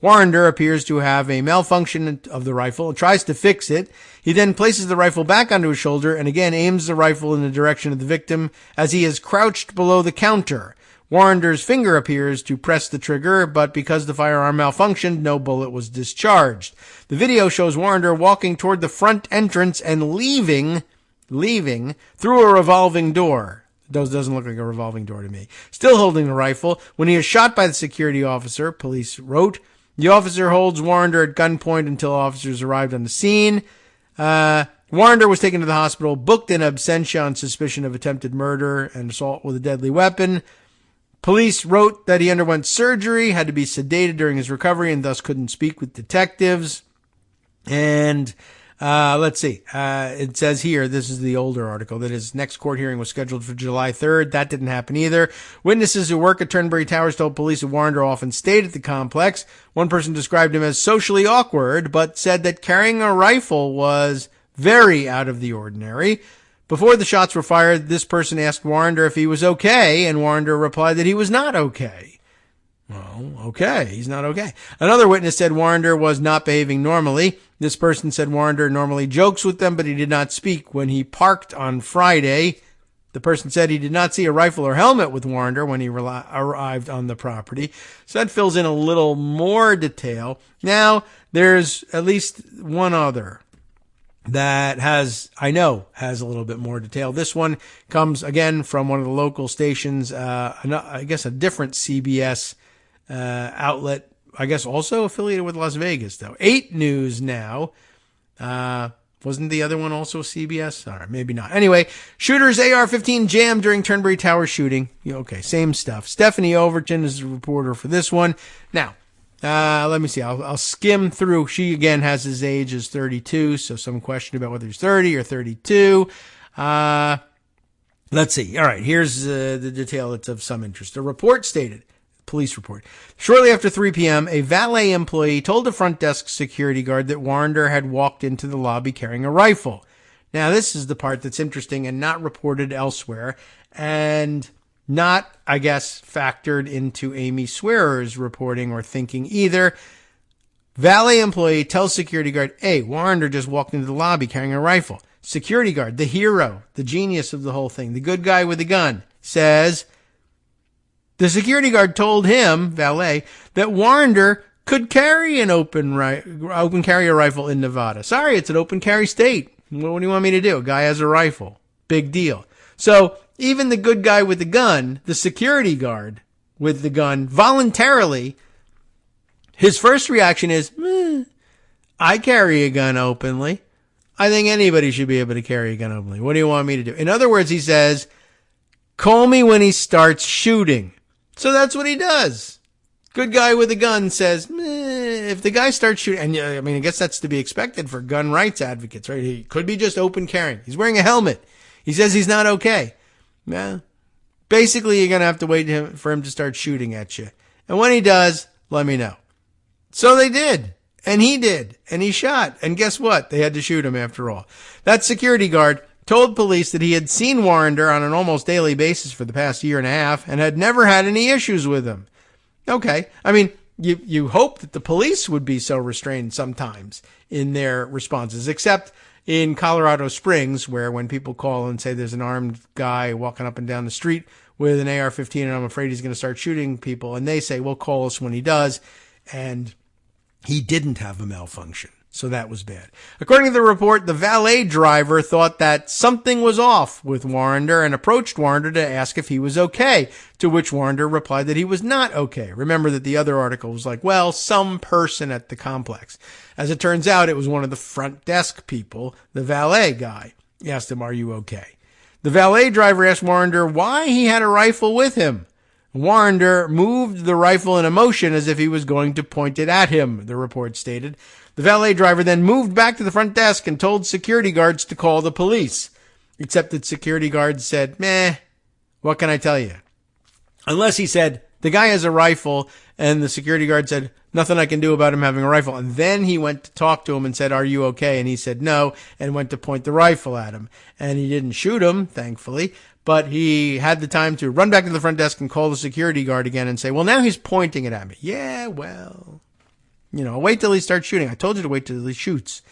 Warrender appears to have a malfunction of the rifle and tries to fix it. He then places the rifle back onto his shoulder and again aims the rifle in the direction of the victim as he is crouched below the counter. Warrender's finger appears to press the trigger, but because the firearm malfunctioned, no bullet was discharged. The video shows Warrender walking toward the front entrance and leaving through a revolving door. Those doesn't look like a revolving door to me. Still holding the rifle. When he is shot by the security officer, police wrote, the officer holds Warrender at gunpoint until officers arrived on the scene. Warrender was taken to the hospital, booked in absentia on suspicion of attempted murder and assault with a deadly weapon. Police wrote that he underwent surgery, had to be sedated during his recovery, and thus couldn't speak with detectives. And let's see. It says here, this is the older article, that his next court hearing was scheduled for July 3rd. That didn't happen either. Witnesses who work at Turnberry Towers told police that Warrender often stayed at the complex. One person described him as socially awkward, but said that carrying a rifle was very out of the ordinary. Before the shots were fired, this person asked Warrender if he was okay, and Warrender replied that he was not okay. Well, okay, he's not okay. Another witness said Warrender was not behaving normally. This person said Warrender normally jokes with them, but he did not speak when he parked on Friday. The person said he did not see a rifle or helmet with Warrender when he arrived on the property. So that fills in a little more detail. Now, there's at least one other that has a little bit more detail. This one comes again from one of the local stations, I guess a different CBS outlet, I guess also affiliated with Las Vegas, though. 8 News now. Wasn't the other one also CBS? All right, maybe not. Anyway, shooter's AR-15 jammed during Turnberry Tower shooting. Okay, same stuff. Stephanie Overton is the reporter for this one. Now, let me see. I'll skim through. She, again, has his age as 32, so some question about whether he's 30 or 32. Let's see. All right, here's the detail that's of some interest. The report stated, police report, shortly after 3 p.m., a valet employee told a front desk security guard that Warrender had walked into the lobby carrying a rifle. Now, this is the part that's interesting and not reported elsewhere, and not, I guess, factored into Amy Swearer's reporting or thinking either. Valet employee tells security guard, hey, Warrender just walked into the lobby carrying a rifle. Security guard, the hero, the genius of the whole thing, the good guy with the gun, says the security guard told him, valet, that Warrender could carry an open carry rifle in Nevada. Sorry, it's an open carry state. What do you want me to do? A guy has a rifle. Big deal. So even the good guy with the gun, the security guard with the gun, voluntarily, his first reaction is, I carry a gun openly. I think anybody should be able to carry a gun openly. What do you want me to do? In other words, he says, call me when he starts shooting. So that's what he does. Good guy with a gun says, if the guy starts shooting, and I mean, I guess that's to be expected for gun rights advocates, right? He could be just open carrying. He's wearing a helmet. He says he's not okay. Well, basically, you're going to have to wait for him to start shooting at you. And when he does, let me know. So they did. And he did. And he shot. And guess what? They had to shoot him after all. That security guard told police that he had seen Warrender on an almost daily basis for the past year and a half and had never had any issues with him. Okay. I mean, you hope that the police would be so restrained sometimes in their responses, except in Colorado Springs, where when people call and say there's an armed guy walking up and down the street with an AR-15 and I'm afraid he's going to start shooting people, and they say, well, call us when he does. And he didn't have a malfunction. So that was bad. According to the report, the valet driver thought that something was off with Warrender and approached Warrender to ask if he was okay, to which Warrender replied that he was not okay. Remember that the other article was like, well, some person at the complex. As it turns out, it was one of the front desk people, the valet guy. He asked him, are you okay? The valet driver asked Warrender why he had a rifle with him. Warrender moved the rifle in a motion as if he was going to point it at him, the report stated. The valet driver then moved back to the front desk and told security guards to call the police. Except that security guards said, meh, what can I tell you? Unless he said, the guy has a rifle, and the security guard said, nothing I can do about him having a rifle. And then he went to talk to him and said, are you okay? And he said no, and went to point the rifle at him. And he didn't shoot him, thankfully, but he had the time to run back to the front desk and call the security guard again and say, well, now he's pointing it at me. Yeah, well, wait till he starts shooting. I told you to wait till he shoots.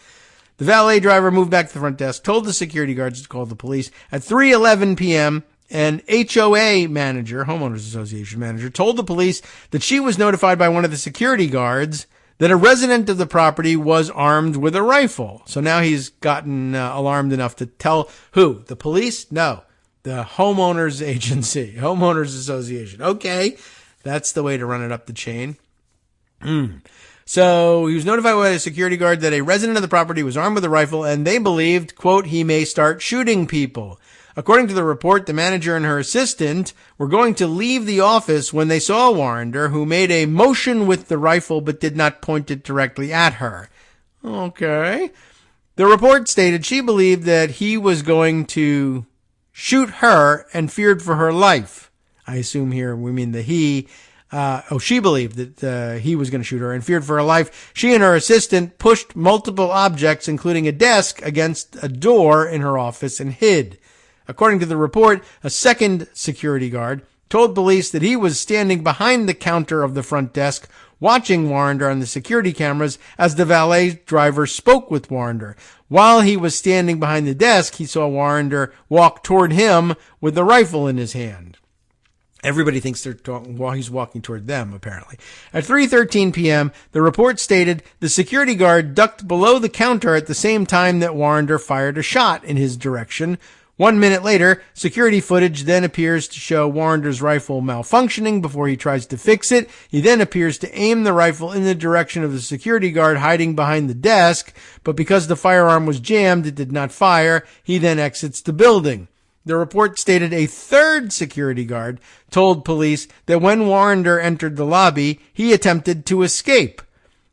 The valet driver moved back to the front desk, told the security guards to call the police. At 3:11 p.m., an HOA manager, Homeowners Association manager, told the police that she was notified by one of the security guards that a resident of the property was armed with a rifle. So now he's gotten alarmed enough to tell who? The police? No. The homeowners agency, homeowners association. Okay, that's the way to run it up the chain. So he was notified by a security guard that a resident of the property was armed with a rifle, and they believed, quote, he may start shooting people. According to the report, the manager and her assistant were going to leave the office when they saw Warrender, who made a motion with the rifle but did not point it directly at her. Okay. The report stated she believed that he was going to shoot her and feared for her life. I assume here we mean the he. She believed that he was going to shoot her and feared for her life. She and her assistant pushed multiple objects, including a desk, against a door in her office and hid. According to the report, a second security guard told police that he was standing behind the counter of the front desk, watching Warrender on the security cameras as the valet driver spoke with Warrender. While he was standing behind the desk, he saw Warrender walk toward him with the rifle in his hand. Everybody thinks they're talking while he's walking toward them, apparently. At 3:13 p.m., the report stated the security guard ducked below the counter at the same time that Warrender fired a shot in his direction. 1 minute later, security footage then appears to show Warrender's rifle malfunctioning before he tries to fix it. He then appears to aim the rifle in the direction of the security guard hiding behind the desk, but because the firearm was jammed, it did not fire. He then exits the building. The report stated a third security guard told police that when Warrender entered the lobby, he attempted to escape,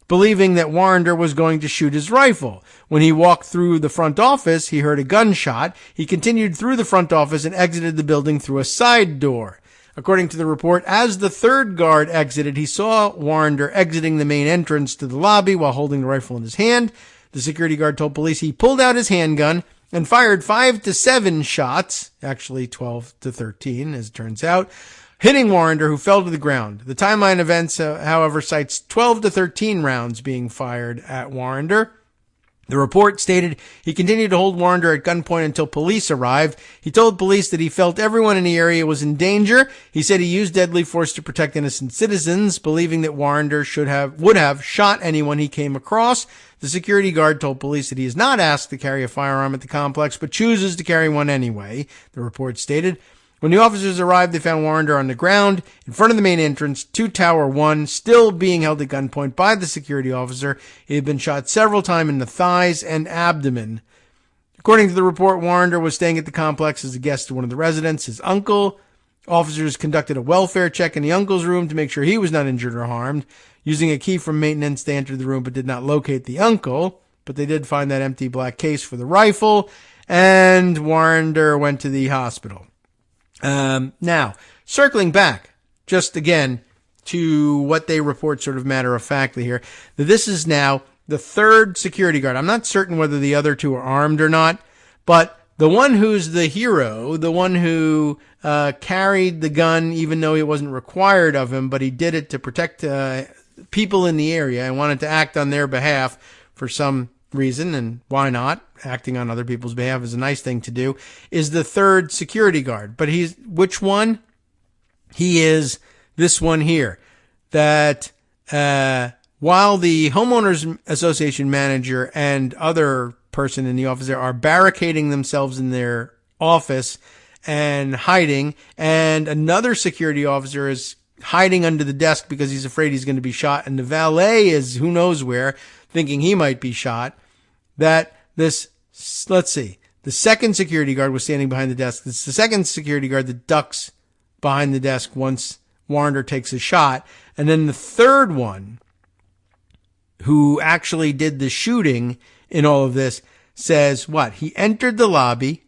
believing that Warrender was going to shoot his rifle. When he walked through the front office, he heard a gunshot. He continued through the front office and exited the building through a side door. According to the report, as the third guard exited, he saw Warrender exiting the main entrance to the lobby while holding the rifle in his hand. The security guard told police he pulled out his handgun and fired 5 to 7 shots, actually 12 to 13, as it turns out, hitting Warrender, who fell to the ground. The timeline events, however, cites 12 to 13 rounds being fired at Warrender. The report stated he continued to hold Warrender at gunpoint until police arrived. He told police that he felt everyone in the area was in danger. He said he used deadly force to protect innocent citizens, believing that Warrender would have shot anyone he came across. The security guard told police that he is not asked to carry a firearm at the complex, but chooses to carry one anyway, the report stated. When the officers arrived, they found Warrender on the ground in front of the main entrance to Tower 1, still being held at gunpoint by the security officer. He had been shot several times in the thighs and abdomen. According to the report, Warrender was staying at the complex as a guest of one of the residents, his uncle. Officers conducted a welfare check in the uncle's room to make sure he was not injured or harmed. Using a key from maintenance, they entered the room but did not locate the uncle, but they did find that empty black case for the rifle, and Warrender went to the hospital. Now, circling back, just again, to what they report sort of matter-of-factly here, that this is now the third security guard. I'm not certain whether the other two are armed or not, but the one who's the hero, the one who carried the gun even though it wasn't required of him, but he did it to protect people in the area and wanted to act on their behalf for some reason, and why not? Acting on other people's behalf is a nice thing to do, is the third security guard. But he's, which one? He is this one here. That while the homeowners association manager and other person in the office there are barricading themselves in their office and hiding, and another security officer is hiding under the desk because he's afraid he's going to be shot, and the valet is who knows where, thinking he might be shot, that this, let's see, the second security guard was standing behind the desk. It's the second security guard that ducks behind the desk once Warrender takes a shot. And then the third one, who actually did the shooting in all of this, says what? He entered the lobby.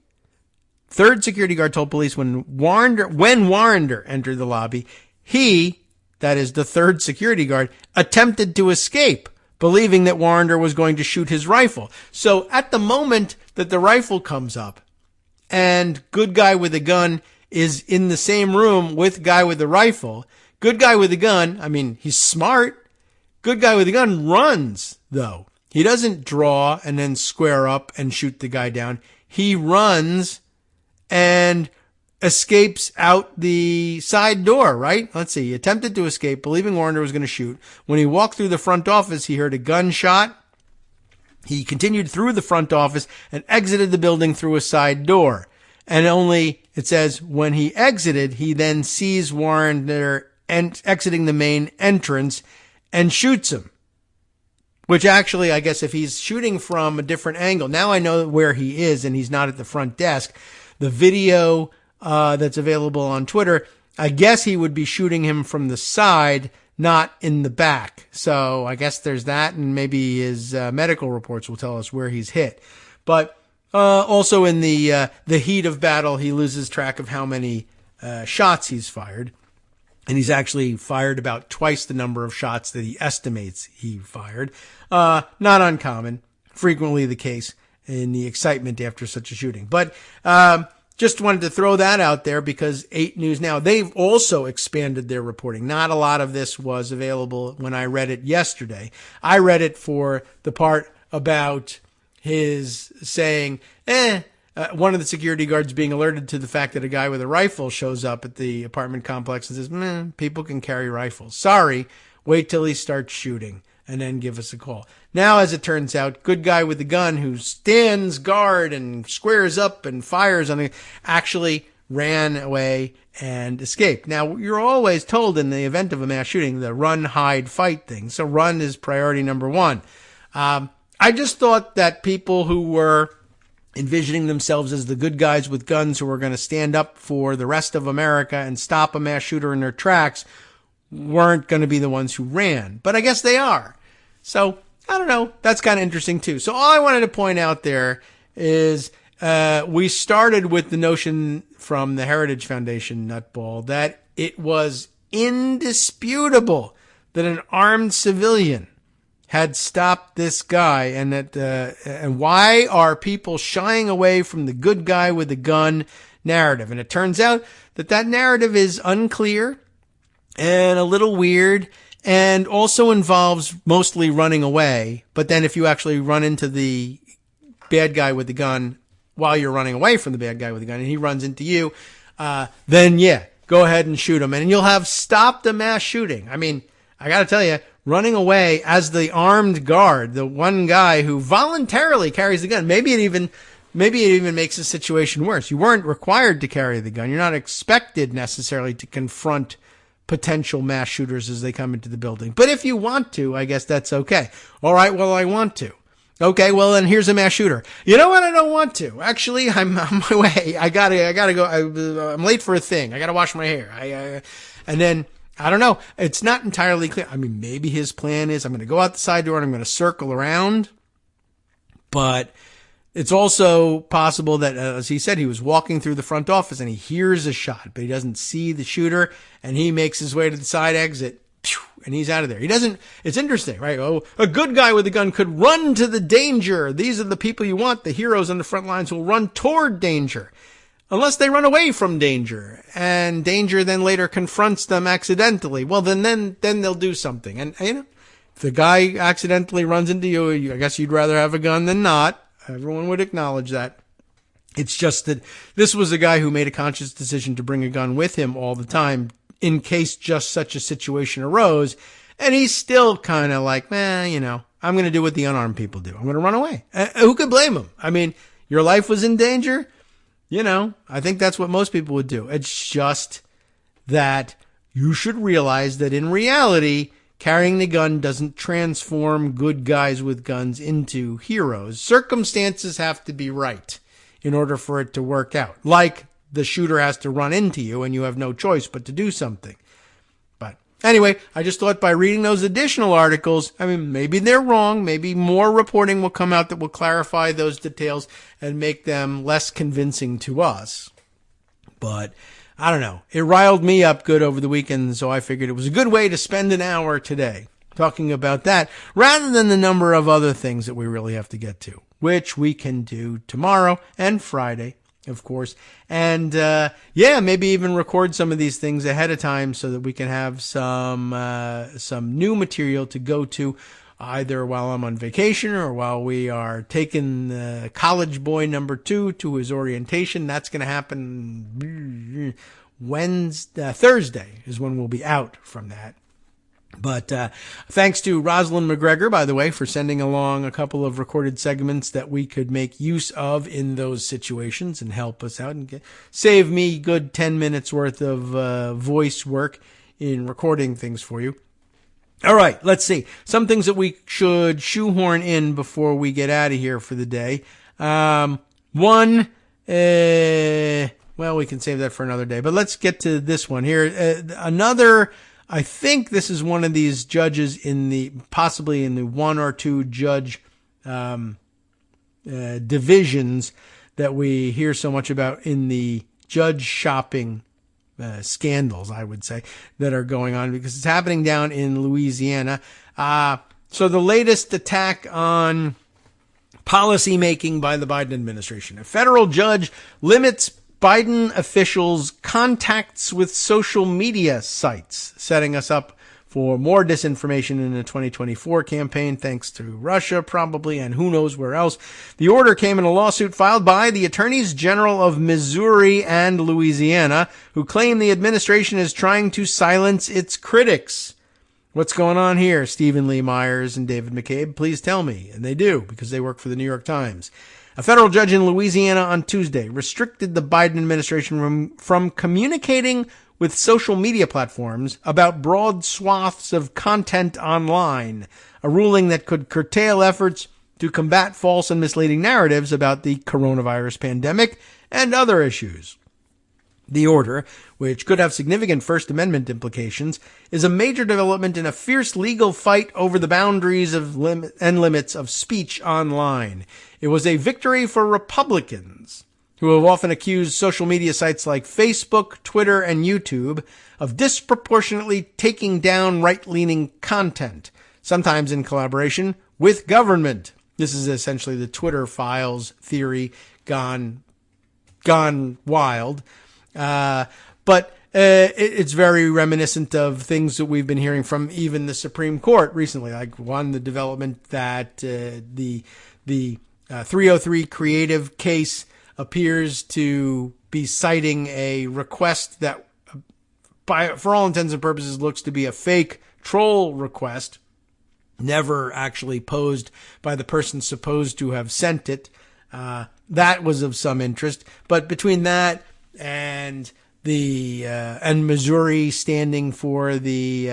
Third security guard told police when Warrender entered the lobby, he, that is the third security guard, attempted to escape, believing that Warrender was going to shoot his rifle. So at the moment that the rifle comes up and good guy with a gun is in the same room with guy with the rifle, good guy with a gun, I mean, he's smart. Good guy with a gun runs, though. He doesn't draw and then square up and shoot the guy down. He runs and escapes out the side door, right? Let's see. He attempted to escape, believing Warrender was going to shoot. When he walked through the front office, he heard a gunshot. He continued through the front office and exited the building through a side door. And only, it says, when he exited, he then sees Warren there exiting the main entrance and shoots him. Which actually, I guess if he's shooting from a different angle, now I know where he is and he's not at the front desk. The video that's available on Twitter, I guess he would be shooting him from the side, not in the back. So I guess there's that, and maybe his medical reports will tell us where he's hit. But also in the heat of battle, he loses track of how many shots he's fired. And he's actually fired about twice the number of shots that he estimates he fired. Not uncommon, frequently the case in the excitement after such a shooting. But just wanted to throw that out there because 8 News Now, they've also expanded their reporting. Not a lot of this was available when I read it yesterday. I read it for the part about his saying, one of the security guards being alerted to the fact that a guy with a rifle shows up at the apartment complex and says, people can carry rifles. Sorry, wait till he starts shooting and then give us a call. Now, as it turns out, good guy with the gun who stands guard and squares up and fires on the actually ran away and escaped. Now, you're always told in the event of a mass shooting, the run, hide, fight thing. So run is priority number 1. I just thought that people who were envisioning themselves as the good guys with guns who were going to stand up for the rest of America and stop a mass shooter in their tracks weren't going to be the ones who ran. But I guess they are. So, I don't know. That's kind of interesting too. So all I wanted to point out there is we started with the notion from the Heritage Foundation nutball that it was indisputable that an armed civilian had stopped this guy, and that and why are people shying away from the good guy with the gun narrative? And it turns out that narrative is unclear and a little weird, and also involves mostly running away. But then if you actually run into the bad guy with the gun while you're running away from the bad guy with the gun, and he runs into you, then yeah, go ahead and shoot him, and you'll have stopped a mass shooting. I mean, I got to tell you, running away as the armed guard, the one guy who voluntarily carries the gun, maybe it even makes the situation worse. You weren't required to carry the gun. You're not expected necessarily to confront potential mass shooters as they come into the building. But if you want to, I guess that's okay. All right, well, I want to. Okay, well, then here's a mass shooter. You know what? I don't want to. Actually, I'm on my way. I gotta go. I'm late for a thing. I gotta wash my hair. And then, I don't know. It's not entirely clear. I mean, maybe his plan is I'm going to go out the side door and I'm going to circle around. But it's also possible that, as he said, he was walking through the front office and he hears a shot, but he doesn't see the shooter, and he makes his way to the side exit, and he's out of there. He doesn't. It's interesting, right? Oh, a good guy with a gun could run to the danger. These are the people you want, the heroes on the front lines who will run toward danger. Unless they run away from danger, and danger then later confronts them accidentally. Well, then they'll do something. And, if the guy accidentally runs into you, I guess you'd rather have a gun than not. Everyone would acknowledge that. It's just that this was a guy who made a conscious decision to bring a gun with him all the time in case just such a situation arose. And he's still kind of like, I'm going to do what the unarmed people do. I'm going to run away. Who could blame him? I mean, your life was in danger. I think that's what most people would do. It's just that you should realize that in reality, carrying the gun doesn't transform good guys with guns into heroes. Circumstances have to be right in order for it to work out. Like the shooter has to run into you and you have no choice but to do something. But anyway, I just thought by reading those additional articles, maybe they're wrong. Maybe more reporting will come out that will clarify those details and make them less convincing to us. But I don't know. It riled me up good over the weekend, so I figured it was a good way to spend an hour today talking about that, rather than the number of other things that we really have to get to, which we can do tomorrow and Friday, of course. And, maybe even record some of these things ahead of time so that we can have some new material to go to either while I'm on vacation or while we are taking the college boy number 2 to his orientation. That's going to happen Thursday is when we'll be out from that. But thanks to Rosalind McGregor, by the way, for sending along a couple of recorded segments that we could make use of in those situations and help us out and save me good 10 minutes worth of voice work in recording things for you. All right, let's see. Some things that we should shoehorn in before we get out of here for the day. One, well, we can save that for another day, but let's get to this one here. I think this is one of these judges possibly in the one or two judge divisions that we hear so much about in the judge shopping scandals, I would say, that are going on, because it's happening down in Louisiana. So the latest attack on policy making by the Biden administration. A federal judge limits Biden officials' contacts with social media sites, setting us up for more disinformation in the 2024 campaign, thanks to Russia probably, and who knows where else. The order came in a lawsuit filed by the attorneys general of Missouri and Louisiana, who claim the administration is trying to silence its critics. What's going on here, Stephen Lee Myers and David McCabe? Please tell me. And they do, because they work for the New York Times. A federal judge in Louisiana on Tuesday restricted the Biden administration from communicating with social media platforms about broad swaths of content online, a ruling that could curtail efforts to combat false and misleading narratives about the coronavirus pandemic and other issues. The order, which could have significant First Amendment implications, is a major development in a fierce legal fight over the boundaries and limits of speech online. It was a victory for Republicans, who have often accused social media sites like Facebook, Twitter, and YouTube of disproportionately taking down right-leaning content, sometimes in collaboration with government. This is essentially the Twitter files theory gone wild. But it's very reminiscent of things that we've been hearing from even the Supreme Court recently, like the development that the 303 creative case appears to be citing a request that, for all intents and purposes, looks to be a fake troll request, never actually posed by the person supposed to have sent it. That was of some interest. But between that and and Missouri standing for the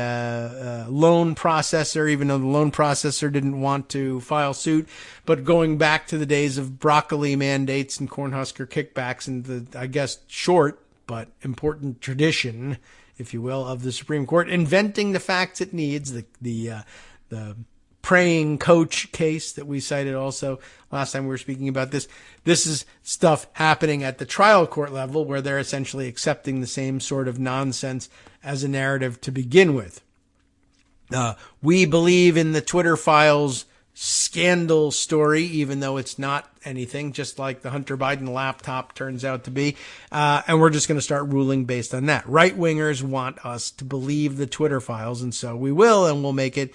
loan processor, even though the loan processor didn't want to file suit, but going back to the days of broccoli mandates and Cornhusker kickbacks and the, I guess, short but important tradition, if you will, of the Supreme Court inventing the facts it needs, the praying coach case that we cited also last time we were speaking about this. This is stuff happening at the trial court level where they're essentially accepting the same sort of nonsense as a narrative to begin with. We believe in the Twitter files scandal story, even though it's not anything, just like the Hunter Biden laptop turns out to be. And we're just going to start ruling based on that. Right-wingers want us to believe the Twitter files, and so we will, and we'll make it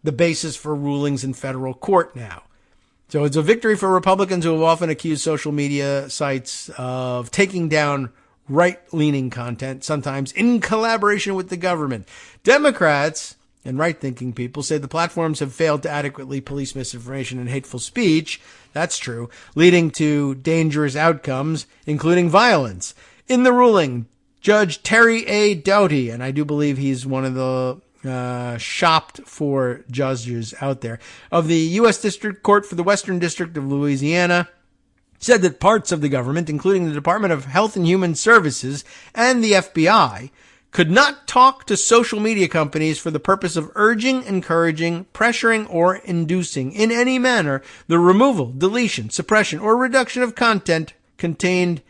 the basis for rulings in federal court now. So it's a victory for Republicans who have often accused social media sites of taking down right-leaning content, sometimes in collaboration with the government. Democrats and right-thinking people say the platforms have failed to adequately police misinformation and hateful speech. That's true, leading to dangerous outcomes, including violence. In the ruling, Judge Terry A. Doughty, and I do believe he's one of the shopped for judges out there, of the U.S. District Court for the Western District of Louisiana, said that parts of the government, including the Department of Health and Human Services and the FBI, could not talk to social media companies for the purpose of urging, encouraging, pressuring, or inducing in any manner the removal, deletion, suppression, or reduction of content containing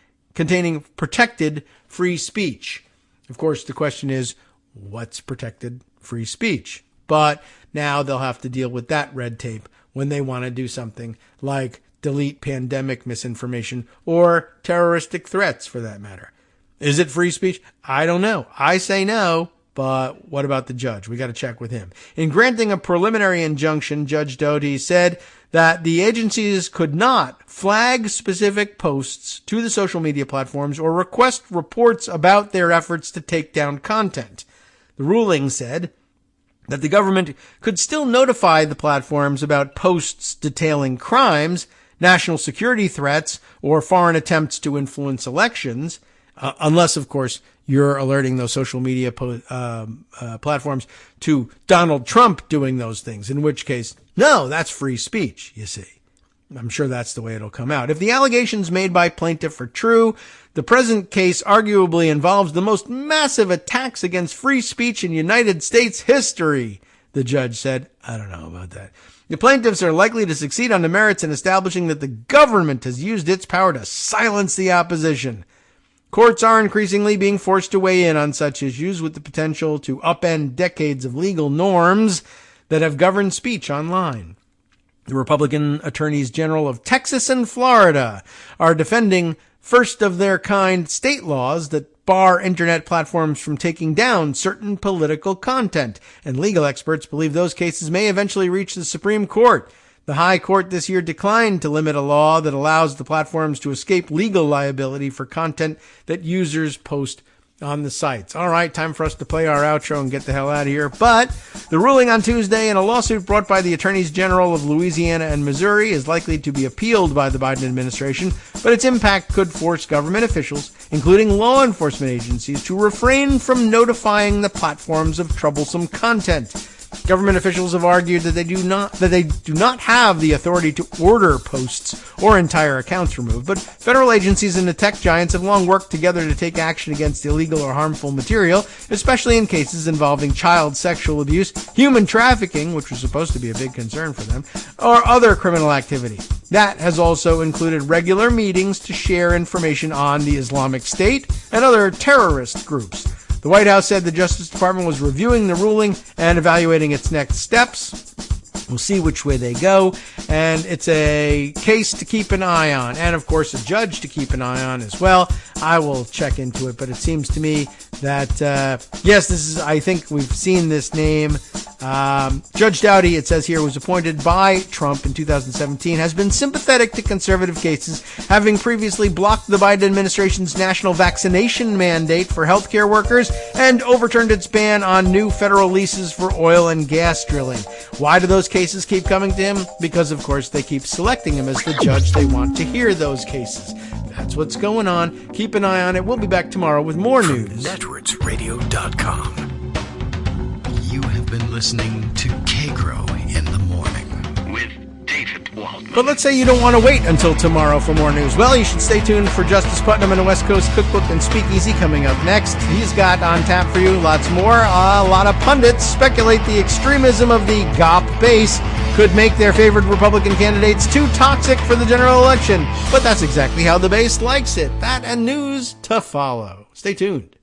protected free speech. Of course, the question is, what's protected free speech? But now they'll have to deal with that red tape when they want to do something like delete pandemic misinformation or terroristic threats, for that matter. Is it free speech? I don't know. I say no, but what about the judge? We got to check with him. In granting a preliminary injunction, Judge Doughty said that the agencies could not flag specific posts to the social media platforms or request reports about their efforts to take down content. The ruling said that the government could still notify the platforms about posts detailing crimes, national security threats, or foreign attempts to influence elections, unless, of course, you're alerting those social media platforms to Donald Trump doing those things, in which case, no, that's free speech, you see. I'm sure that's the way it'll come out. If the allegations made by plaintiff are true, the present case arguably involves the most massive attacks against free speech in United States history, the judge said. I don't know about that. The plaintiffs are likely to succeed on the merits in establishing that the government has used its power to silence the opposition. Courts are increasingly being forced to weigh in on such issues with the potential to upend decades of legal norms that have governed speech online. The Republican attorneys general of Texas and Florida are defending first-of-their-kind state laws that bar internet platforms from taking down certain political content, and legal experts believe those cases may eventually reach the Supreme Court. The High Court this year declined to limit a law that allows the platforms to escape legal liability for content that users post on the sites. All right, time for us to play our outro and get the hell out of here. But the ruling on Tuesday in a lawsuit brought by the attorneys general of Louisiana and Missouri is likely to be appealed by the Biden administration, but its impact could force government officials, including law enforcement agencies, to refrain from notifying the platforms of troublesome content. Government officials have argued that they do not have the authority to order posts or entire accounts removed, but federal agencies and the tech giants have long worked together to take action against illegal or harmful material, especially in cases involving child sexual abuse, human trafficking, which was supposed to be a big concern for them, or other criminal activity. That has also included regular meetings to share information on the Islamic State and other terrorist groups. The White House said the Justice Department was reviewing the ruling and evaluating its next steps. We'll see which way they go, and it's a case to keep an eye on, and of course a judge to keep an eye on as well. I will check into it, but it seems to me that, I think we've seen this name. Judge Doughty, it says here, was appointed by Trump in 2017, has been sympathetic to conservative cases, having previously blocked the Biden administration's national vaccination mandate for healthcare workers and overturned its ban on new federal leases for oil and gas drilling. Why do those cases keep coming to him? Because, of course, they keep selecting him as the judge they want to hear those cases. That's what's going on. Keep an eye on it. We'll be back tomorrow with more news. Networksradio.com. You have been listening to Kagro in the Morning with David Waldman. But let's say you don't want to wait until tomorrow for more news. Well, you should stay tuned for Justice Putnam and a West Coast Cookbook and Speakeasy coming up next. He's got on tap for you lots more. A lot of pundits speculate the extremism of the GOP base could make their favorite Republican candidates too toxic for the general election. But that's exactly how the base likes it. That and news to follow. Stay tuned.